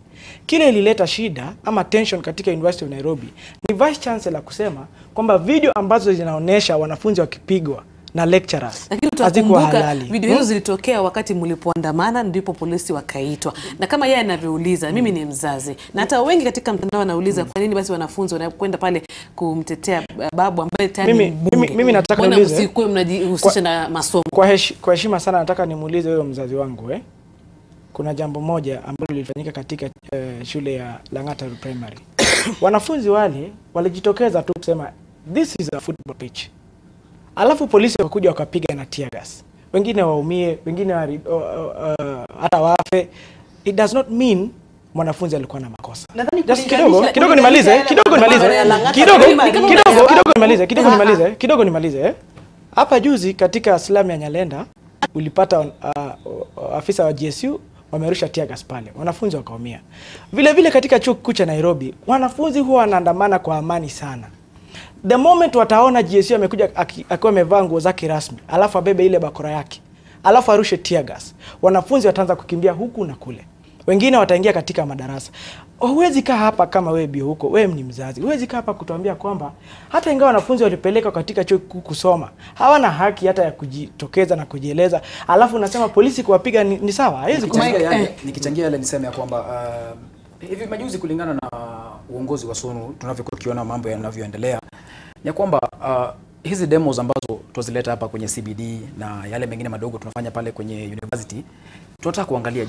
Kile ilileta shida ama tension katika University of Nairobi ni Vice Chancellor kusema kwamba video ambazo zinaonesha wanafunzi wakipigwa na lecturers hazikuwa halali. Video hizo zilitokea wakati mlipoandamana, ndipo polisi wakaitwa. Na kama yeye anavyouliza, mimi ni mzazi. Na hata wengi katika mtandao wanauliza kwa nini basi wanafunzi wanakwenda pale kumtetea Babu ambaye tayari mimi nataka niulize, msikuwe mnajihusisha na masomo. Kwa heshima sana nataka nimuulize wewe mzazi wangu kuna jambo moja ambalo lilifanyika katika shule ya Lang'ata Primary. Wanafunzi wale walijitokeza tu kusema this is a football pitch. Alafu polisi wakakuja wakapiga na tear gas. Wengine waumie, wengine hata wafe. It does not mean mwanafunzi alikuwa na makosa. Kidogo nimalize. Hapa juzi katika slam ya Nyalenda ulipata afisa wa GSU wamerusha tear gas pale. Wanafunzi wakaumia. Vile vile katika chuo kikuu cha Nairobi, wanafunzi huwa wanaandamana kwa amani sana. The moment wataona GSU amekuja akiwa amevaa nguo zake rasmi, alafu abebe ile bakora yake, alafu arushe tear gas, wanafunzi wataanza kukimbia huku na kule. Wengine wataingia katika madarasa. Huwezi kaa hapa kama wewe bio huko, wewe ni mzazi. Huwezi kaa hapa kutuambia kwamba hata ingawa wanafunzi walipeleka katika chuo kusoma, hawana haki hata ya kujitokeza na kujieleza. Alafu unasema polisi kuwapiga ni sawa. Haiwezi nikichangia yale niseme ya kwamba hivi majuzi kulingana na uongozi wa SONU tunavyokuwa tukiona mambo yanavyoendelea ya kwamba hizi demos ambazo tuzileta hapa kwenye CBD na yale mengine madogo tunafanya pale kwenye university, tunataka kuangalia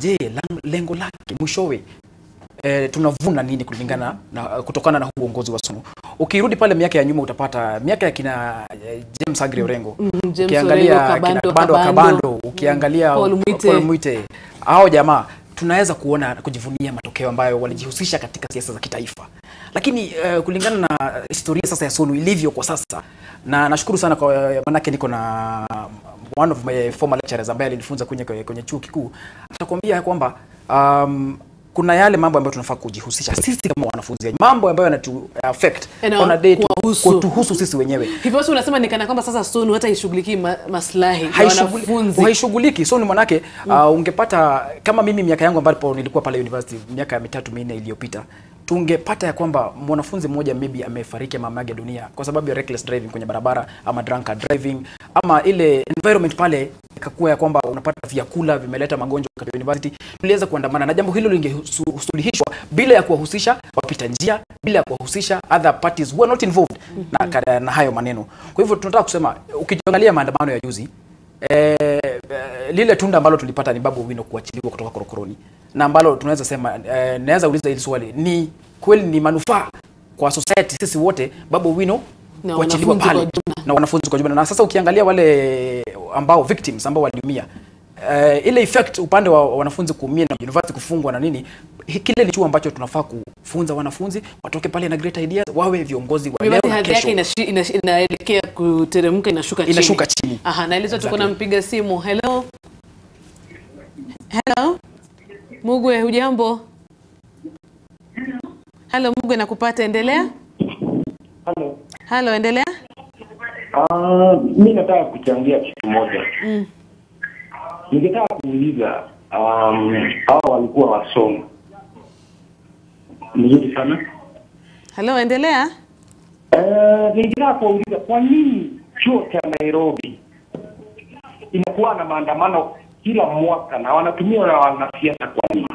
lengo lake mwishowe tunavuna nini kulingana na kutokana na uongozi wa SONU. Ukirudi pale miaka ya nyuma utapata miaka ya kina James Aggrey Orengo, ukiangalia kina Kabando, ukiangalia Paul Mwite, hao jamaa tunaweza kuona kujivunia matokeo ambayo walijihusisha katika siasa za kitaifa. Lakini kulingana na historia sasa ya SONU ilivyo kwa sasa, na nashukuru sana kwa manake niko na one of my former lecturers ambaye alinifunza kwenye chuo kikuu, atakwambia kwamba kuna yale mambo ambayo tunafaa kujihusisha sisi kama wanafunzi, mambo ambayo yanatu affect on a day kutuhusu sisi wenyewe. Hivyo basi unasema ni kana kwamba sasa SONU hata ishughuliki maslahi ya wanafunzi. Haishughuliki SONU manake ungepata kama mimi miaka yangu ambapo nilikuwa pale university miaka 3-4 iliyopita, tungepata ya kwamba mwanafunzi mmoja maybe amefariki ama ameaga dunia kwa sababu ya reckless driving kwenye barabara ama drunkard driving, ama ile environment pale ikakuwa ya kwamba unapata vyakula vimeleta magonjwa katika university, tuliweza kuandamana na jambo hilo lingesuluhishwa bila ya kuwahusisha wapita njia, bila ya kuwahusisha other parties who are not involved na hayo maneno. Kwa hivyo tunataka kusema ukiangalia maandamano ya juzi, lile tunda ambalo tulipata ni Babu Owino kuachiliwa kutoka korokoroni, na ambalo tunaweza sema naweza uliza hili swali, ni kweli ni manufaa kwa society sisi wote Babu Owino kuachiliwa pale na wanafunzi kwa jumla? Na sasa ukiangalia wale ambao victims ambao waliumia, ile effect upande wa wanafunzi kuumia na university kufungwa na nini, kile ni chuo ambacho tunafaa kufunza wanafunzi watoke pale na great ideas, wawe viongozi wa leo na kesho. Inaelekea kuteremka, inashuka chini. Aha, naeleza tuko na mpiga simu. Hello Mugwe, hujambo? Hello Mugwe, nakupata, endelea. Hello, endelea. Mimi nataka kuchangia kitu moja. Ningetaka kuuliza hao walikuwa wasomi. Nzuri sana. Hello, endelea. Ningetaka kuuliza kwa nini chuo cha Nairobi inakuwa na maandamano kila mwaka na wanatumia na wanasiasa? Kwa nini?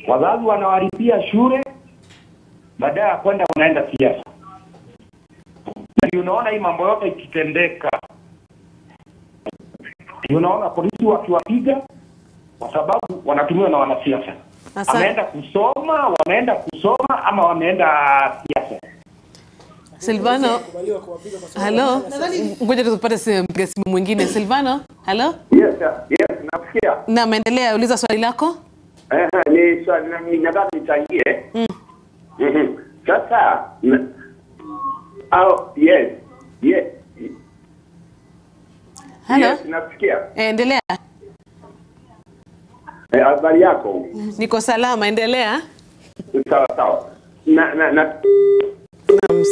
Wazazi wanawaripia shule, baada ya kwenda wanaenda siasa. Na unaona hii mambo yote ikitendeka, unaona polisi wakiwapiga kwa sababu wanatumiwa na wanasiasa. Wameenda kusoma ama wameenda siasa. Silvano, hello. Ngoja tupate mpiga simu mwingine. Silvano, Hello? Yes, nafikia. Na maendelea, uliza swali lako? Ni swali nataka nichangie. Sasa yes. Hello? Yes, nafikia. Endelea. Habari yako? Niko salama, endelea. Sawa. Na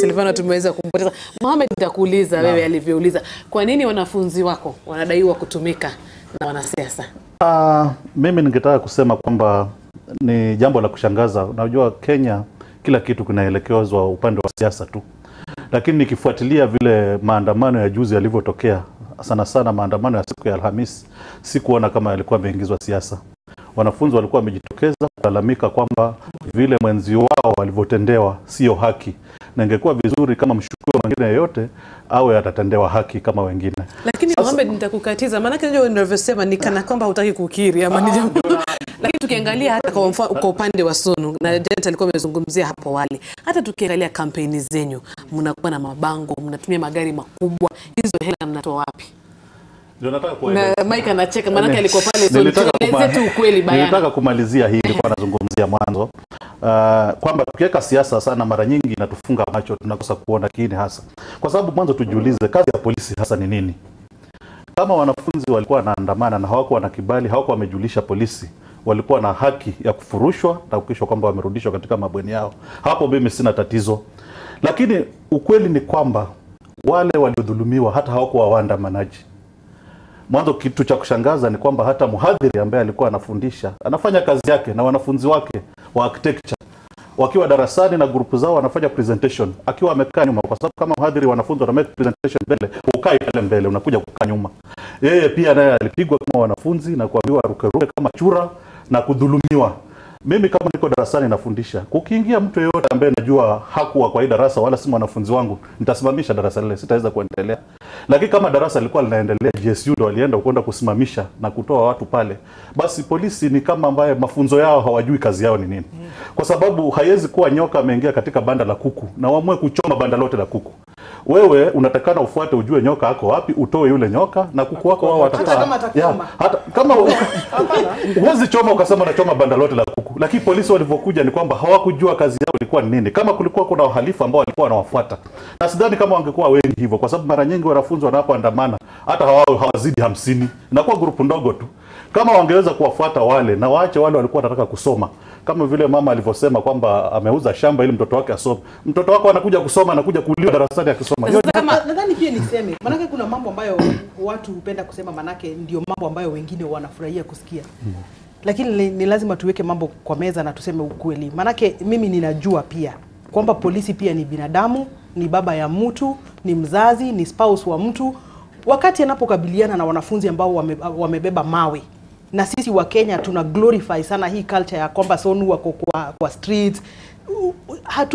Silvano tumeweza kumpoteza. Mohamed, nitakuuliza wewe alivyouliza. Kwa nini wanafunzi wako wanadaiwa kutumika na wanasiasa? Mimi ningetaka kusema kwamba ni jambo la kushangaza. Unajua Kenya kila kitu kinaelekezwa upande wa siasa tu. Lakini nikifuatilia vile maandamano ya juzi yalivyotokea, sana maandamano ya siku ya Alhamisi, sikuona kama yalikuwa yameingizwa siasa. Wanafunzi walikuwa wamejitokeza kulalamika kwamba vile mwenzi wao walivyotendewa sio haki. Na ingekuwa vizuri kama mshukiwa mwingine yeyote awe atatendewa haki kama wengine. Lakini Mohamed, nitakukatiza maana ndio unavyosema ni kana kwamba hutaki kukiri ama ni jambo. Lakini tukiangalia hata kwa upande wa Sunu na Janet alikuwa amezungumzia hapo wale. Hata tukiangalia kampeni zenyu, mnakuwa na mabango, mnatumia magari makubwa. Hizo hela mnatoa wapi? Ndio nataka kueleza. Na Mike anacheka maana alikuwa pale Sunu. Tueleze tu ukweli bayana. Nilitaka kumalizia hii nilikuwa nazungumzia mwanzo. Kwamba tukiweka siasa sana mara nyingi inatufunga macho, tunakosa kuona kiini hasa. Kwa sababu mwanzo tujiulize kazi ya polisi hasa ni nini? Kama wanafunzi walikuwa wanaandamana na hawakuwa na kibali, hawakuwa wamejulisha polisi, walikuwa na haki ya kufurushwa na kuhakikishwa kwamba wamerudishwa katika mabweni yao. Hapo mimi sina tatizo. Lakini ukweli ni kwamba wale waliodhulumiwa hata hawakuwa waandamanaji. Mwanzo kitu cha kushangaza ni kwamba hata mhadhiri ambaye alikuwa anafundisha, anafanya kazi yake na wanafunzi wake wa architecture wakiwa darasani na grupu zao wanafanya presentation, akiwa amekaa nyuma, kwa sababu kama mhadhiri wanafunzi wana make presentation mbele, ukai pale mbele, unakuja kukaa nyuma. Yeye pia naye alipigwa kama wanafunzi na kuambiwa ruke kama chura na kudhulumiwa. Mimi kama niko darasani nafundisha, kukiingia mtu yeyote ambaye najua hakuwa kwa hii darasa wala si mwanafunzi wangu, nitasimamisha darasa lile, sitaweza kuendelea. Lakini kama darasa lilikuwa linaendelea, GSU ndo walienda kwenda kusimamisha na kutoa watu pale, basi polisi ni kama ambaye mafunzo yao hawajui kazi yao ni nini. Kwa sababu haiwezi kuwa nyoka ameingia katika banda la kuku na waamue kuchoma banda lote la kuku. Wewe unatakana ufuate, ujue nyoka yako wapi, utoe yule nyoka na kuku wako wao watakaa. Hata kama huwezi choma ukasema unachoma banda lote la kuku. Lakini polisi walivyokuja ni kwamba hawakujua kazi yao ilikuwa ni nini. Kama kulikuwa kuna wahalifu ambao walikuwa wanawafuata. Na sidhani kama wangekuwa wengi hivyo, kwa sababu mara nyingi wanafunzi wanapoandamana hata hawazidi 50. Inakuwa grupu ndogo tu. Kama wangeweza kuwafuata wale na waache wale walikuwa wanataka kusoma. Kama vile mama alivyosema kwamba ameuza shamba ili mtoto wake asome. Mtoto wako anakuja kusoma, anakuja kuliwa darasani akisoma. Nadhani pia niseme, manake kuna mambo ambayo watu hupenda kusema, manake ndio mambo ambayo wengine wanafurahia kusikia. Lakini ni lazima tuweke mambo kwa meza na tuseme ukweli. Manake mimi ninajua pia kwamba polisi pia ni binadamu, ni baba ya mtu, ni mzazi, ni spouse wa mtu. Wakati anapokabiliana na wanafunzi ambao wamebeba mawe, na sisi wa Kenya tuna glorify sana hii culture ya kwamba Sonu wako kwa streets,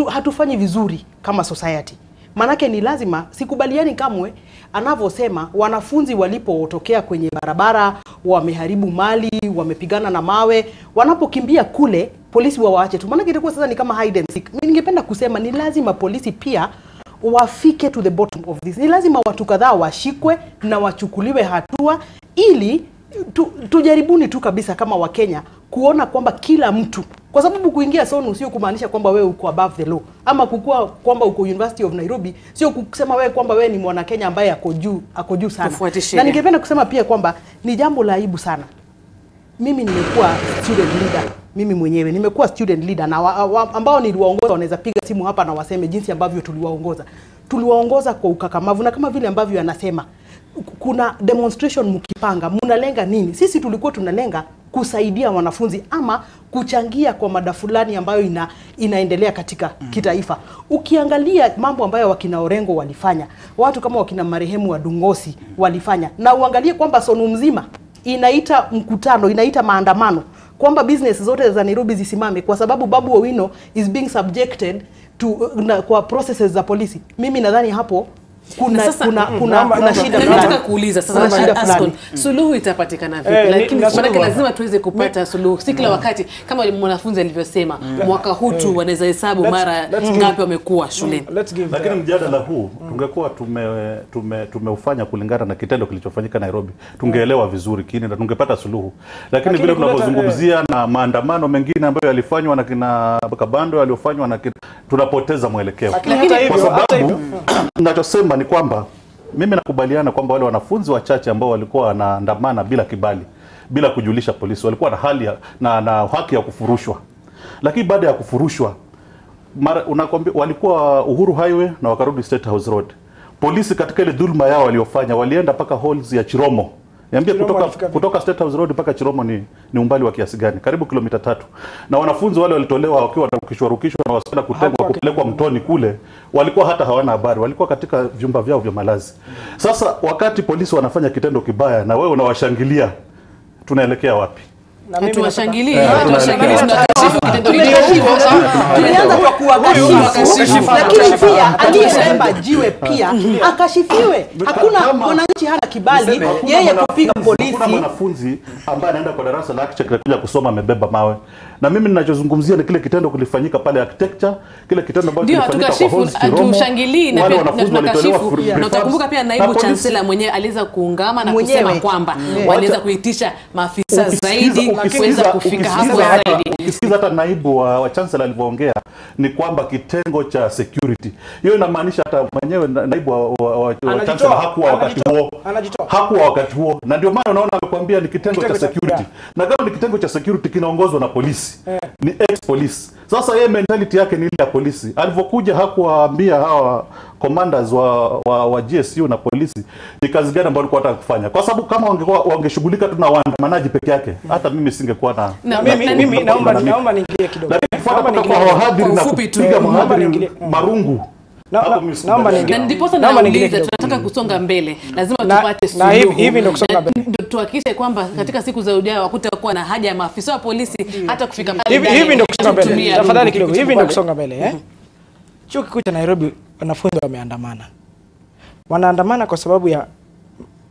hatufanyi vizuri kama society. Manake ni lazima, sikubaliani kamwe anavyosema wanafunzi walipotokea kwenye barabara, wameharibu mali, wamepigana na mawe, wanapokimbia kule polisi waache tu. Manake itakuwa sasa ni kama hide and seek. Mimi ningependa kusema ni lazima polisi pia wafike to the bottom of this. Ni lazima watu kadhaa washikwe na wachukuliwe hatua, ili tujaribuni tu kabisa kama wa Kenya kuona kwamba kila mtu, kwa sababu kuingia Sonu sio kumaanisha kwamba wewe uko above the law, ama kukua kwamba uko University of Nairobi sio kusema wewe kwamba wewe ni mwana Kenya ambaye ako juu sana. Na ningependa kusema pia kwamba ni jambo la aibu sana. Mimi nimekuwa student leader, mimi mwenyewe nimekuwa student leader, na ambao niliwaongoza wanaweza piga simu hapa na waseme jinsi ambavyo tuliwaongoza kwa ukakamavu, na kama vile ambavyo anasema kuna demonstration mkipanga, mnalenga nini? Sisi tulikuwa tunalenga kusaidia wanafunzi ama kuchangia kwa mada fulani ambayo inaendelea katika kitaifa. Ukiangalia mambo ambayo wakina Orengo walifanya, watu kama wakina marehemu wa Dungosi walifanya, na uangalie kwamba Sonu mzima inaita mkutano, inaita maandamano kwamba business zote za Nairobi zisimame kwa sababu Babu Owino is being subjected to kwa processes za polisi. Mimi nadhani hapo kuna sasa- kuna shida Na nataka fulani. kuuliza Kuna sasa shida Ascon, fulani. suluhu itapatikana vipi? Eh, Lakini nasema maana bwana. lazima tuweze kupata suluhu, si kila wakati kama mwanafunzi alivyosema mwaka huu tu wanaweza hesabu mara ngapi wamekuwa shuleni. Let's give Lakini mjadala huu tungekuwa tumeufanya kulingana na kitendo kilichofanyika Nairobi, tungeelewa vizuri kini na tungepata suluhu. Lakini vile tunavyozungumzia na maandamano mengine ambayo yalifanywa na kina Kabando yaliyofanywa na tunapoteza mwelekeo. Kwa sababu ninachosema ni kwamba mimi nakubaliana kwamba wale wanafunzi wachache ambao walikuwa wanaandamana bila kibali, bila kujulisha polisi, walikuwa na na haki ya kufurushwa. Lakini baada ya kufurushwa unakwambia walikuwa Uhuru Highway na wakarudi State House Road. Polisi katika ile dhulma yao waliofanya walienda paka halls ya Chiromo. Niambie kutoka State House Road mpaka Chiromo ni umbali wa kiasi gani? Karibu kilomita 3. Na wanafunzi wale walitolewa wakiwa wanarukishwa na wasichana kutengwa kupelekwa mtoni kule, walikuwa hata hawana habari, walikuwa katika vyumba vyao vya malazi. Sasa wakati polisi wanafanya kitendo kibaya na wewe unawashangilia, tunaelekea wapi? Tuwashangilie, tulianza kwa kuwakashifu, lakini pia aliyebeba jiwe pia akashifiwe. Hakuna mwananchi hana kibali yeye kupiga polisi. Kuna mwanafunzi ambaye anaenda kwa darasa la architecture kuja kusoma amebeba mawe. Na mimi ninachozungumzia ni kile kitendo kilifanyika pale architecture, kile kitendo ambacho kilifanyika kwa halls Chiromo. Tushangilii na tunakashifu. Na utakumbuka pia naibu chancellor mwenyewe aliweza kuungama na kusema kwamba waliweza kuitisha maafisa zaidi kuweza kufika hapo zaidi. Ukisikiza hata naibu wa chancellor alivyoongea ni kwamba kitengo cha security. Hiyo inamaanisha hata mwenyewe naibu wa chancellor hakuwa wakati huo. Hakuwa wakati huo. Na ndio maana unaona amekwambia ni kitengo cha security. Na kama ni kitengo cha security kinaongozwa na polisi. Ni ex-police. Sasa yeye mentality yake ni ile ya polisi. Alivyokuja hakuwaambia hawa commanders wa GSU na polisi ni kazi gani ambayo walikuwa wanataka kufanya. Kwa sababu kama wangeshughulika tu na waandamanaji peke yake, hata mimi singekuwa na mimi naomba niingie kidogo. Lakini fuata kwa wahadhiri na kupiga mhadhiri marungu. Na ndiposa nauliza, tunataka kusonga mbele, lazima tupate suluhu. Na hivi ndio kusonga mbele. Ndio tuhakikishe kwamba katika siku za ujao hakutakuwa na haja ya maafisa wa polisi hata kufika pale. Hivi ndio kusonga mbele. Tafadhali kidogo. Hivi ndio kusonga mbele, Chuo Kikuu cha Nairobi wanafunzi wameandamana. Wanaandamana kwa sababu ya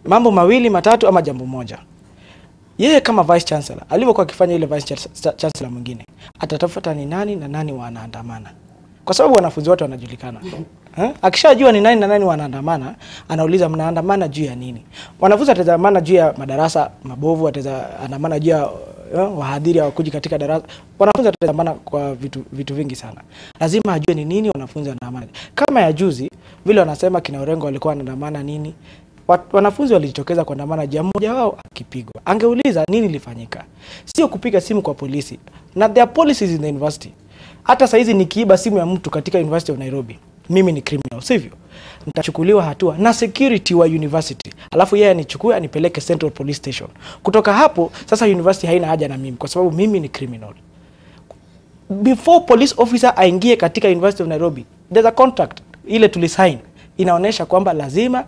mambo mawili matatu ama jambo moja. Yeye kama vice chancellor alivyokuwa akifanya ile vice chancellor mwingine, atatafuta ni nani na nani wanaandamana. Kwa sababu wanafunzi wote wanajulikana. Akishajua ni nani na nani wanaandamana, anauliza mnaandamana juu ya nini? Wanafunzi wataandamana juu ya madarasa mabovu, wataandamana juu ya wahadhiri hawakuji katika darasa. Wanafunzi wataandamana kwa vitu vingi sana. Lazima ajue ni nini wanafunzi wanaandamana. Kama ya juzi vile wanasema kina Orengo walikuwa wanaandamana nini? Wanafunzi walijitokeza kuandamana juu mmoja wao akipigwa. Angeuliza nini lifanyika. Sio kupiga simu kwa polisi. Na there are policies in the university. Hata saizi nikiiba simu ya mtu katika University of Nairobi, mimi ni criminal, sivyo? Nitachukuliwa hatua na security wa university. Alafu yeye anichukue anipeleke Central Police Station. Kutoka hapo sasa university haina haja na mimi kwa sababu mimi ni criminal. Before police officer aingie katika University of Nairobi, there's a contract ile tulisign inaonyesha kwamba lazima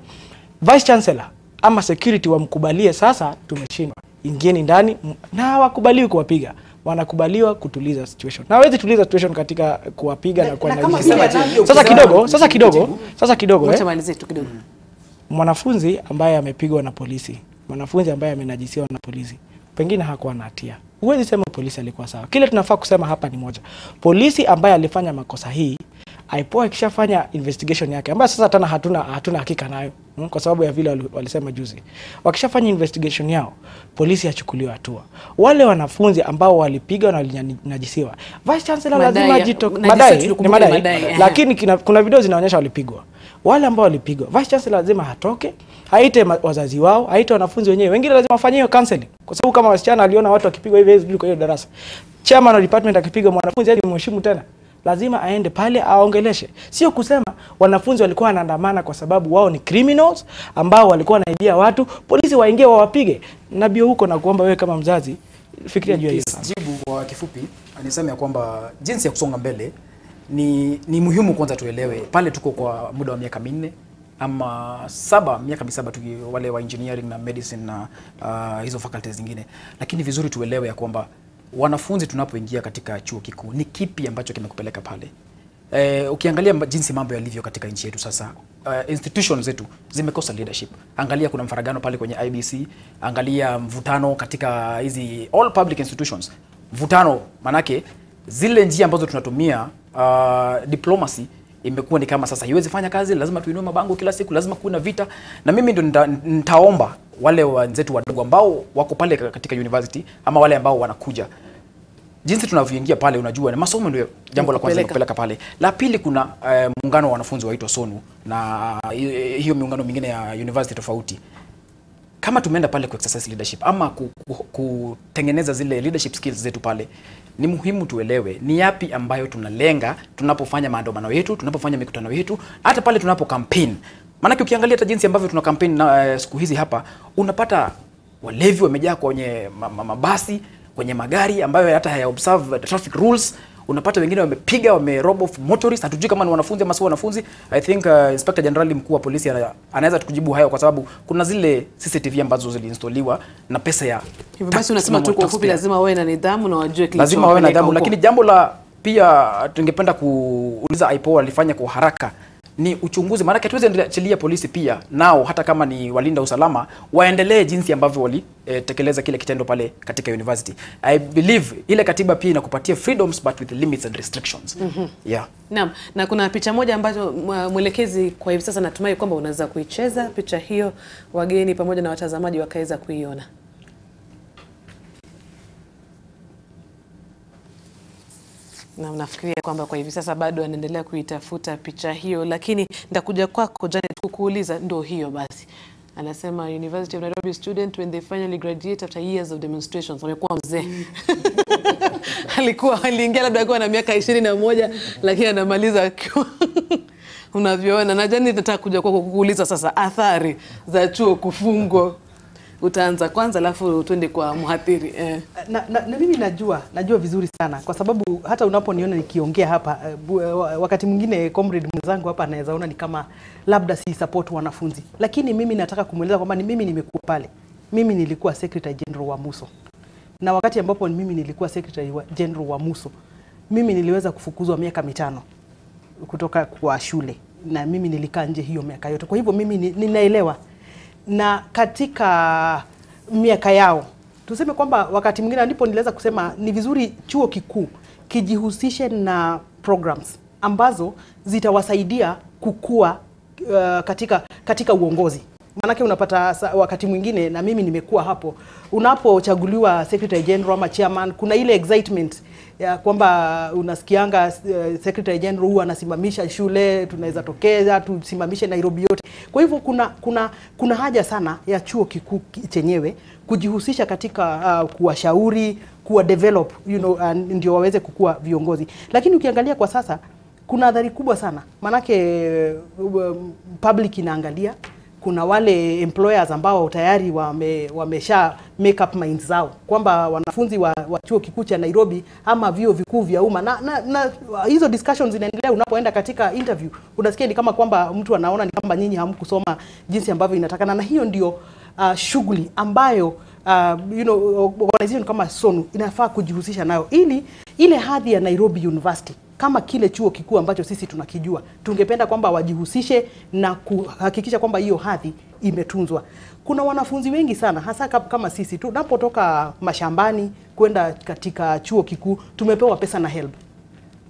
vice chancellor ama security wamkubalie sasa tumeshindwa. Ingieni ndani na hawakubaliwi kuwapiga. Wanakubaliwa kutuliza situation. Na hawezi tuliza situation katika kuwapiga na kuangalia. Sasa kidogo. Wacha malize tu kidogo. Mwanafunzi ambaye amepigwa na polisi, mwanafunzi ambaye amenajisiwa na polisi, pengine hakuwa na hatia. Huwezi sema polisi alikuwa sawa. Kile tunafaa kusema hapa ni moja. Polisi ambaye alifanya makosa hii, aipoa ikishafanya investigation yake ambayo sasa tena hatuna hakika nayo kwa sababu ya vile walisema juzi. Wakishafanya investigation yao, polisi achukuliwe hatua. Wale wanafunzi ambao walipiga na walinajisiwa, vice chancellor lazima madai. Lakini kuna video zinaonyesha walipigwa. Wale ambao walipigwa, vice chancellor lazima hatoke, aite wazazi wao, aite wanafunzi wenyewe. Wengine lazima wafanye hiyo counseling. Kwa sababu kama wasichana aliona watu wakipigwa hivi kwa hiyo darasa, chairman wa department akipiga mwanafunzi hadi mheshimu tena, lazima aende pale aongeleshe. Sio kusema wanafunzi walikuwa wanaandamana kwa sababu wao ni criminals ambao walikuwa wanaibia watu, polisi waingie wawapige. Na bio huko na kuomba wewe kama mzazi fikiria juu ya hiyo. Jibu kwa kifupi anisema ya kwamba jinsi ya kusonga mbele ni muhimu kwanza tuelewe pale tuko kwa muda wa miaka 4 ama 7, miaka 7 wale wa engineering na medicine na hizo faculties zingine, lakini vizuri tuelewe ya kwamba wanafunzi tunapoingia katika chuo kikuu ni kipi ambacho kimekupeleka pale. Ukiangalia jinsi mambo yalivyo katika nchi yetu sasa, institutions zetu zimekosa leadership. Angalia kuna mfaragano pale kwenye IBC, angalia mvutano katika hizi all public institutions. Mvutano manake zile njia ambazo tunatumia diplomacy imekuwa ni kama sasa haiwezi fanya kazi, lazima tuinue mabango kila siku, lazima kuwe na vita. Na mimi ndio nitaomba wale wenzetu wadogo ambao wako pale katika university ama wale ambao wanakuja, jinsi tunavyoingia pale, unajua ni masomo ndio jambo la kwanza kupeleka pale. La pili kuna muungano wa wanafunzi waitwa SONU na hiyo miungano mingine ya university tofauti. Kama tumeenda pale ku exercise leadership ama kutengeneza zile leadership skills zetu pale, ni muhimu tuelewe ni yapi ambayo tunalenga tunapofanya maandamano yetu, tunapofanya mikutano yetu, hata pale tunapo campaign. Maana ukiangalia hata jinsi ambavyo tuna campaign na siku hizi hapa, unapata walevi wamejaa kwenye mabasi, kwenye magari ambayo hata haya observe traffic rules. Unapata wengine wamepiga, wamerob off motorists. Hatujui kama ni wanafunzi ama si wanafunzi. I think Inspector General mkuu wa polisi anaweza tukujibu hayo, kwa sababu kuna zile CCTV ambazo ziliinstoliwa na pesa ya hivyo. Basi unasema tu kwa ufupi, lazima wawe na nidhamu na wajue kile, lazima wawe na nidhamu. Lakini jambo la pia tungependa kuuliza IPOA alifanya kwa haraka ni uchunguzi, maana hatuwezi endelea polisi pia nao, hata kama ni walinda usalama, waendelee jinsi ambavyo walitekeleza kile kitendo pale katika university. I believe ile katiba pia inakupatia freedoms but with limits and restrictions. Yeah. Naam, na kuna picha moja ambayo mwelekezi kwa hivi sasa natumai kwamba unaweza kuicheza picha hiyo, wageni pamoja na watazamaji wakaweza kuiona. Na unafikiria kwamba kwa hivi sasa bado anaendelea kuitafuta picha hiyo, lakini nitakuja kwako Janet kukuuliza ndio hiyo basi. Anasema University of Nairobi student when they finally graduate after years of demonstrations. Amekuwa mzee. Aliingia labda akiwa na miaka 21 lakini anamaliza akiwa unavyoona. Na Janet nataka kuja kwako kukuuliza sasa athari za chuo kufungwa. Utaanza kwanza alafu twende kwa mhadhiri. Na mimi najua vizuri sana, kwa sababu hata unaponiona nikiongea hapa wakati mwingine comrade mwenzangu hapa anaweza ona ni kama labda si support wanafunzi, lakini mimi nataka kumueleza kwamba mimi nimekuwa pale. Mimi nilikuwa Secretary General wa MUSO, na wakati ambapo mimi nilikuwa Secretary General wa MUSO, mimi niliweza kufukuzwa miaka 5 kutoka kwa shule, na mimi nilikaa nje hiyo miaka yote. Kwa hivyo mimi ninaelewa. Na katika miaka yao tuseme kwamba wakati mwingine ndipo niliweza kusema ni vizuri chuo kikuu kijihusishe na programs ambazo zitawasaidia kukua katika uongozi. Maanake unapata wakati mwingine, na mimi nimekuwa hapo, unapochaguliwa Secretary General ama Chairman, kuna ile excitement ya kwamba unasikianga Secretary General huwa anasimamisha shule, tunaweza tokeza tusimamishe Nairobi yote. Kwa hivyo kuna haja sana ya chuo kikuu chenyewe kujihusisha katika kuwashauri, kuwa develop, ndio waweze kukua viongozi. Lakini ukiangalia kwa sasa kuna athari kubwa sana, manake public inaangalia. Kuna wale employers ambao tayari wamesha make up minds zao kwamba wanafunzi wa chuo kikuu cha Nairobi ama vyuo vikuu vya umma, na hizo discussions zinaendelea. Unapoenda katika interview unasikia ni kama kwamba mtu anaona ni kama nyinyi hamkusoma jinsi ambavyo inatakana, na hiyo ndio shughuli ambayo organization kama SONU inafaa kujihusisha nayo, ili ile hadhi ya Nairobi University kama kile chuo kikuu ambacho sisi tunakijua, tungependa kwamba wajihusishe na kuhakikisha kwamba hiyo hadhi imetunzwa. Kuna wanafunzi wengi sana, hasa kama sisi tunapotoka mashambani kwenda katika chuo kikuu, tumepewa pesa na HELB.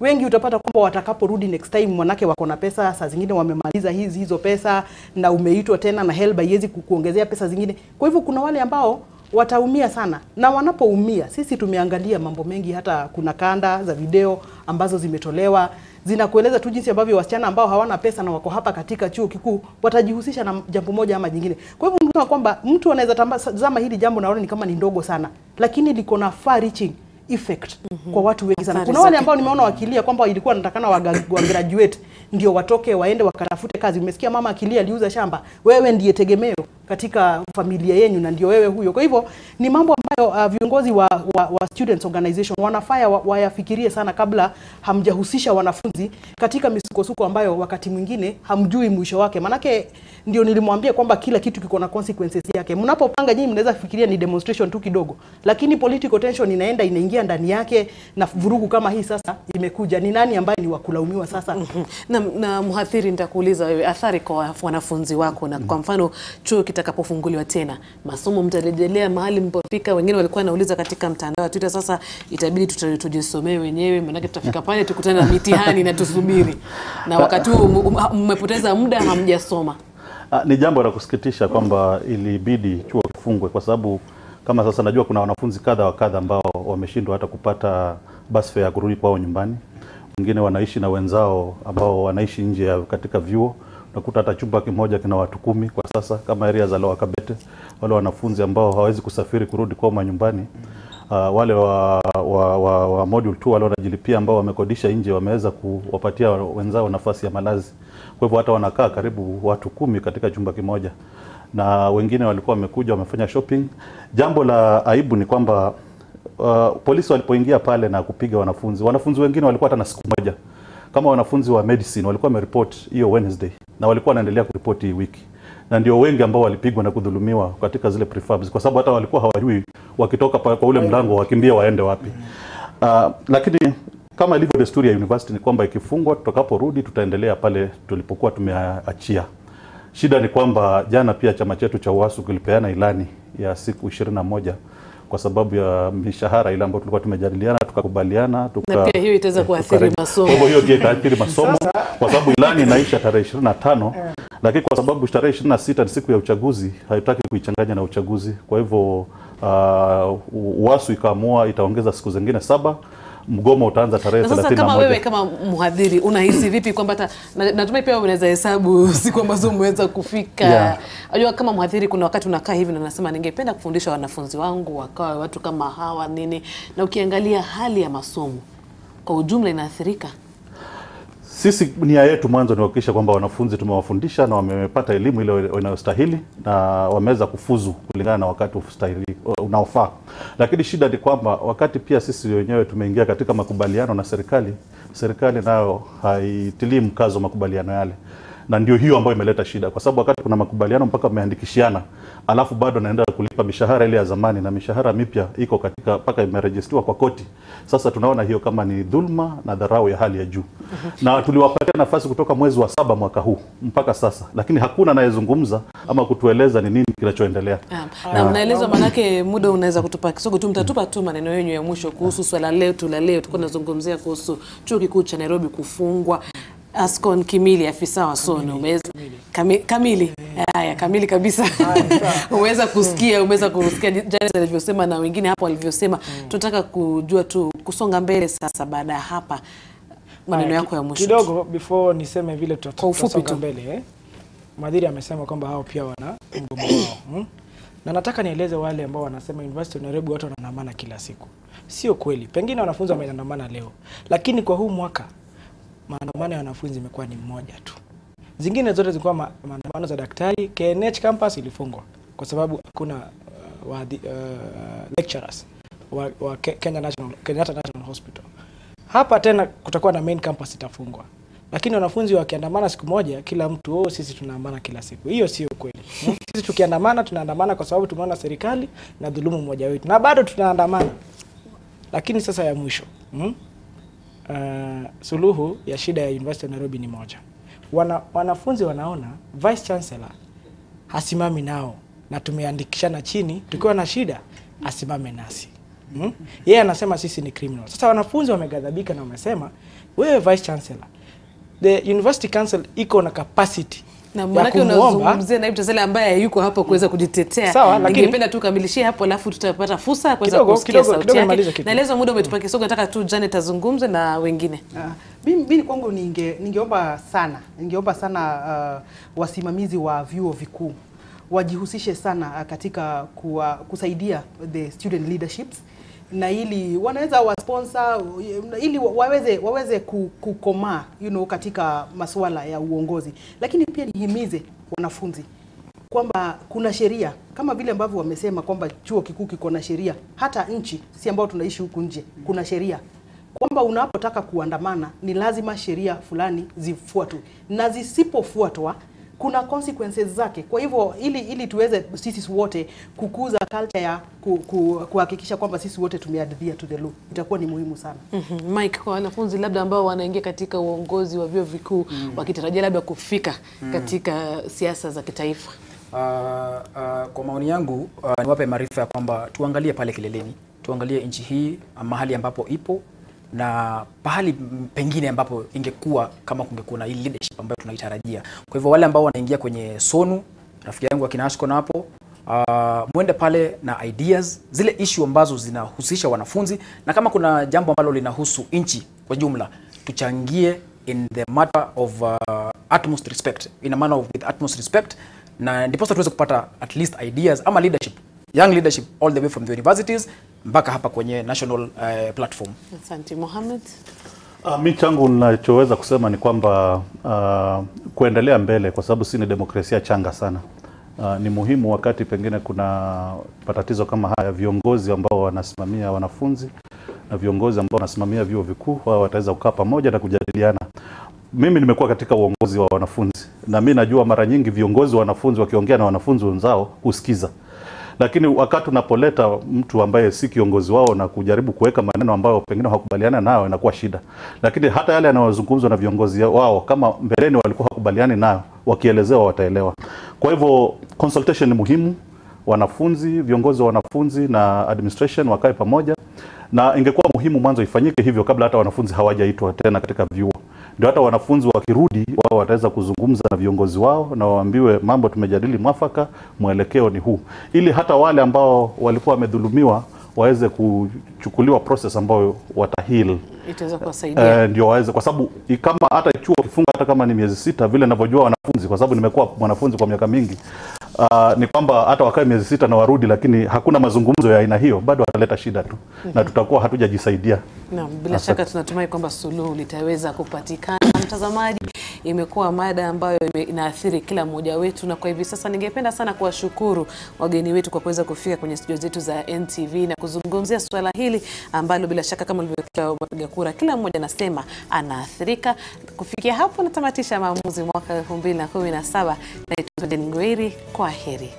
Wengi utapata kwamba watakaporudi next time manake wako na pesa, saa zingine wamemaliza hizo pesa, na umeitwa tena na HELB haiwezi kukuongezea pesa zingine. Kwa hivyo kuna wale ambao wataumia sana, na wanapoumia sisi tumeangalia mambo mengi. Hata kuna kanda za video ambazo zimetolewa zinakueleza tu jinsi ambavyo wasichana ambao hawana pesa na wako hapa katika chuo kikuu watajihusisha na jambo moja ama jingine. Kwa hivyo mtu kwamba mtu anaweza tazama hili jambo naona ni kama ni ndogo sana, lakini liko na far reaching effect kwa watu wengi sana. Kuna wale ambao nimeona wakilia kwamba ilikuwa natakana wa graduate ndio watoke waende wakatafute kazi. Umesikia mama akilia aliuza shamba, wewe ndiye tegemeo katika familia yenu na ndio wewe huyo. Kwa hivyo ni mambo ambayo viongozi wa students organization wanafaa wayafikirie sana kabla hamjahusisha wanafunzi katika misukosuko ambayo wakati mwingine hamjui mwisho wake. Manake ndio nilimwambia kwamba kila kitu kiko na consequences yake. Mnapopanga nyinyi mnaweza fikiria ni demonstration tu kidogo, lakini political tension inaingia ndani yake, na vurugu kama hii sasa imekuja. Ni nani ambaye ni wakulaumiwa sasa? Na mhadhiri, nitakuuliza wewe, athari kwa wanafunzi wako na kwa mfano chuo kitakapofunguliwa tena, masomo mtarejelea mahali mpofika? Wengine walikuwa wanauliza katika mtandao wa Twitter, sasa itabidi tujisomee wenyewe, maana tutafika pale tukutane na mitihani na tusubiri, na wakati huo mmepoteza muda hamjasoma. Ni jambo la kusikitisha kwamba ilibidi chuo kifungwe, kwa sababu kama sasa najua kuna wanafunzi kadha wa kadha ambao wameshindwa hata kupata bus fare ya kurudi kwao nyumbani. Wengine wanaishi na wenzao ambao wanaishi nje katika vyuo. Unakuta hata chumba kimoja kina watu 10 kwa sasa, kama area za Lower Kabete. Wale wanafunzi ambao hawezi kusafiri kurudi kwao nyumbani, wale wa module 2 wale wanajilipia ambao wamekodisha nje, wameweza kuwapatia wenzao nafasi ya malazi. Kwa hivyo hata wanakaa karibu watu 10 katika chumba kimoja, na wengine walikuwa wamekuja wamefanya shopping. Jambo la aibu ni kwamba polisi walipoingia pale na kupiga wanafunzi wengine walikuwa hata na siku moja. Kama wanafunzi wa medicine walikuwa wamereport hiyo Wednesday na walikuwa wanaendelea kuripoti hii wiki, na ndio wengi ambao walipigwa na kudhulumiwa katika zile prefabs, kwa sababu hata walikuwa hawajui wakitoka kwa ule mlango wakimbia waende wapi. Lakini kama ilivyo desturi ya university ni kwamba ikifungwa, tutakaporudi tutaendelea pale tulipokuwa tumeachia. Shida ni kwamba jana pia chama chetu cha UASU kilipeana ilani ya siku 21 kwa sababu ya mishahara ile ambayo tulikuwa tumejadiliana, tukakubaliana, na pia hiyo itaweza kuathiri masomo. Kwa hiyo pia itaathiri masomo kwa sababu ilani inaisha tarehe 25, lakini kwa sababu tarehe 26 ni siku ya uchaguzi, haitaki kuichanganya na uchaguzi. Kwa hivyo UASU ikaamua itaongeza siku zingine 7. Mgomo utaanza tarehe 31. Sasa kama wewe kama mhadhiri unahisi vipi kwamba natumai pia unaweza hesabu siku ambazo umeweza kufika? Unajua kama mhadhiri kuna wakati unakaa hivi na unasema ningependa kufundisha wanafunzi wangu wakawa watu kama hawa nini, na ukiangalia hali ya masomo kwa ujumla inaathirika. Sisi nia yetu mwanzo ni kuhakikisha kwamba wanafunzi tumewafundisha na wamepata elimu ile inayostahili na wameweza kufuzu kulingana na wakati unaofaa. Lakini shida ni kwamba wakati pia sisi wenyewe tumeingia katika makubaliano na serikali nayo haitilii mkazo makubaliano yale. Na ndio hiyo ambayo imeleta shida, kwa sababu wakati kuna makubaliano mpaka umeandikishiana, alafu bado naenda kulipa mishahara ile ya zamani na mishahara mipya iko katika mpaka imerejistiwa kwa koti. Sasa tunaona hiyo kama ni dhulma na dharau ya hali ya juu. Na tuliwapatia nafasi kutoka mwezi wa 7 mwaka huu mpaka sasa, lakini hakuna anayezungumza ama kutueleza ni nini kinachoendelea. Na mnaeleza manake muda unaweza kutupa kisogo tu, mtatupa tu maneno yenu ya mwisho kuhusu swala letu la leo. Tulikuwa tunazungumzia kuhusu Chuo Kikuu cha Nairobi kufungwa. Ascon Kimili, afisa wa SONO, Kamili. Haya, kamili kabisa. Umeweza kusikia jana alivyosema na wengine hapo walivyosema. Tunataka kujua tu kusonga mbele sasa baada ya hapa, maneno yako ya mwisho kidogo before niseme vile tutasonga mbele. Mhadhiri amesema kwamba hao pia wana mgomo wao. Na nataka nieleze wale ambao wanasema University of Nairobi watu wanaandamana kila siku. Sio kweli. Pengine wanafunzi wameandamana leo, lakini kwa huu mwaka maandamano ya wanafunzi imekuwa ni mmoja tu. Zingine zote zilikuwa maandamano za daktari. KNH campus ilifungwa kwa sababu hakuna lecturers wa Kenyatta National Hospital. Hapa tena kutakuwa na main campus itafungwa. Lakini wanafunzi wakiandamana siku moja, kila mtu sisi tunaandamana kila siku. Hiyo sio kweli. Sisi tukiandamana tunaandamana kwa sababu tumeona serikali na dhulumu mmoja wetu. Na bado tunaandamana. Lakini sasa ya mwisho, suluhu ya shida ya University of Nairobi ni moja. Wanafunzi wanaona Vice Chancellor hasimami nao na tumeandikishana chini tukiwa na shida asimame nasi. Yeye anasema sisi ni criminal. Sasa wanafunzi wamegadhabika na wamesema wewe Vice Chancellor, the University Council iko na capacity na manake unazungumzia naibu chancellor ambaye yuko hapo kuweza kujitetea. Sawa, lakini ningependa tu kamilishie hapo alafu tutapata fursa ya kuweza kusikia sauti yake. Naeleza muda umetupa kisogo, nataka tu Janet azungumze na wengine. Mimi kwangu ningeomba sana wasimamizi wa vyuo vikuu wajihusishe sana katika kusaidia the student leaderships, na ili wanaweza wa sponsor ili waweze kukomaa katika masuala ya uongozi. Lakini pia nihimize wanafunzi kwamba kuna sheria kama vile ambavyo wamesema kwamba chuo kikuu kiko na sheria, hata nchi si ambao tunaishi huku nje kuna sheria kwamba unapotaka kuandamana ni lazima sheria fulani zifuatwe, na zisipofuatwa kuna consequences zake. Kwa hivyo ili tuweze sisi wote kukuza culture ya kuhakikisha kwamba sisi wote tumeadhere to the law, itakuwa ni muhimu sana. Mike, kwa wanafunzi labda ambao wanaingia katika uongozi wa vyuo vikuu wakitarajia labda kufika katika siasa za kitaifa. Kwa maoni yangu niwape maarifa ya kwamba tuangalie pale kileleni, tuangalie nchi hii mahali ambapo ipo na pahali pengine ambapo ingekuwa kama kungekuwa na ile leadership ambayo tunaitarajia. Kwa hivyo wale ambao wanaingia kwenye SONU, rafiki yangu akina Ashko hapo, muende pale na ideas, zile issue ambazo zinahusisha wanafunzi, na kama kuna jambo ambalo linahusu nchi kwa jumla, tuchangie in the matter of utmost respect, in a manner of with utmost respect, na ndipo tuweze kupata at least ideas ama leadership, young leadership all the way from the universities mpaka hapa kwenye national platform. Asante Mohamed. Mimi changu ninachoweza kusema ni kwamba kuendelea mbele, kwa sababu si ni demokrasia changa sana. Ni muhimu wakati pengine kuna matatizo kama haya, viongozi ambao wanasimamia wanafunzi na viongozi ambao wanasimamia vyuo vikuu wao wataweza kukaa pamoja na kujadiliana. Mimi nimekuwa katika uongozi wa wanafunzi na mimi najua mara nyingi viongozi wa wanafunzi wakiongea na wanafunzi wenzao husikiza. Lakini wakati unapoleta mtu ambaye si kiongozi wao na kujaribu kuweka maneno ambayo pengine hawakubaliana nayo inakuwa shida. Lakini hata yale yanayozungumzwa na viongozi wao kama mbeleni walikuwa hawakubaliani nayo, wakielezewa wataelewa. Kwa hivyo consultation ni muhimu, wanafunzi, viongozi wa wanafunzi na administration wakae pamoja, na ingekuwa muhimu mwanzo ifanyike hivyo kabla hata wanafunzi hawajaitwa tena katika vyuo. Ndio hata wanafunzi wakirudi wao wataweza kuzungumza na viongozi wao na waambiwe mambo tumejadili mwafaka, mwelekeo ni huu, ili hata wale ambao walikuwa wamedhulumiwa waweze kuchukuliwa process ambayo watahil, itaweza kuwasaidia. Ndio waweze, kwa sababu kama hata chuo kifunga hata kama ni miezi 6 vile ninavyojua wanafunzi, kwa sababu nimekuwa mwanafunzi kwa miaka mingi, ni kwamba hata wakae miezi 6 na warudi, lakini hakuna mazungumzo ya aina hiyo, bado wataleta shida tu na tutakuwa hatujajisaidia. Naam, bila shaka tunatumai kwamba suluhu litaweza kupatikana. Mtazamaji, imekuwa mada ambayo inaathiri kila mmoja wetu, na kwa hivi sasa ningependa sana kuwashukuru wageni wetu kwa kuweza kufika kwenye studio zetu za NTV na kuzungumzia swala hili ambalo bila shaka kama ulivyokuwa wapiga kura kila mmoja anasema anaathirika. Kufikia hapo natamatisha maamuzi mwaka 2017 na Ngweri. Kwa heri.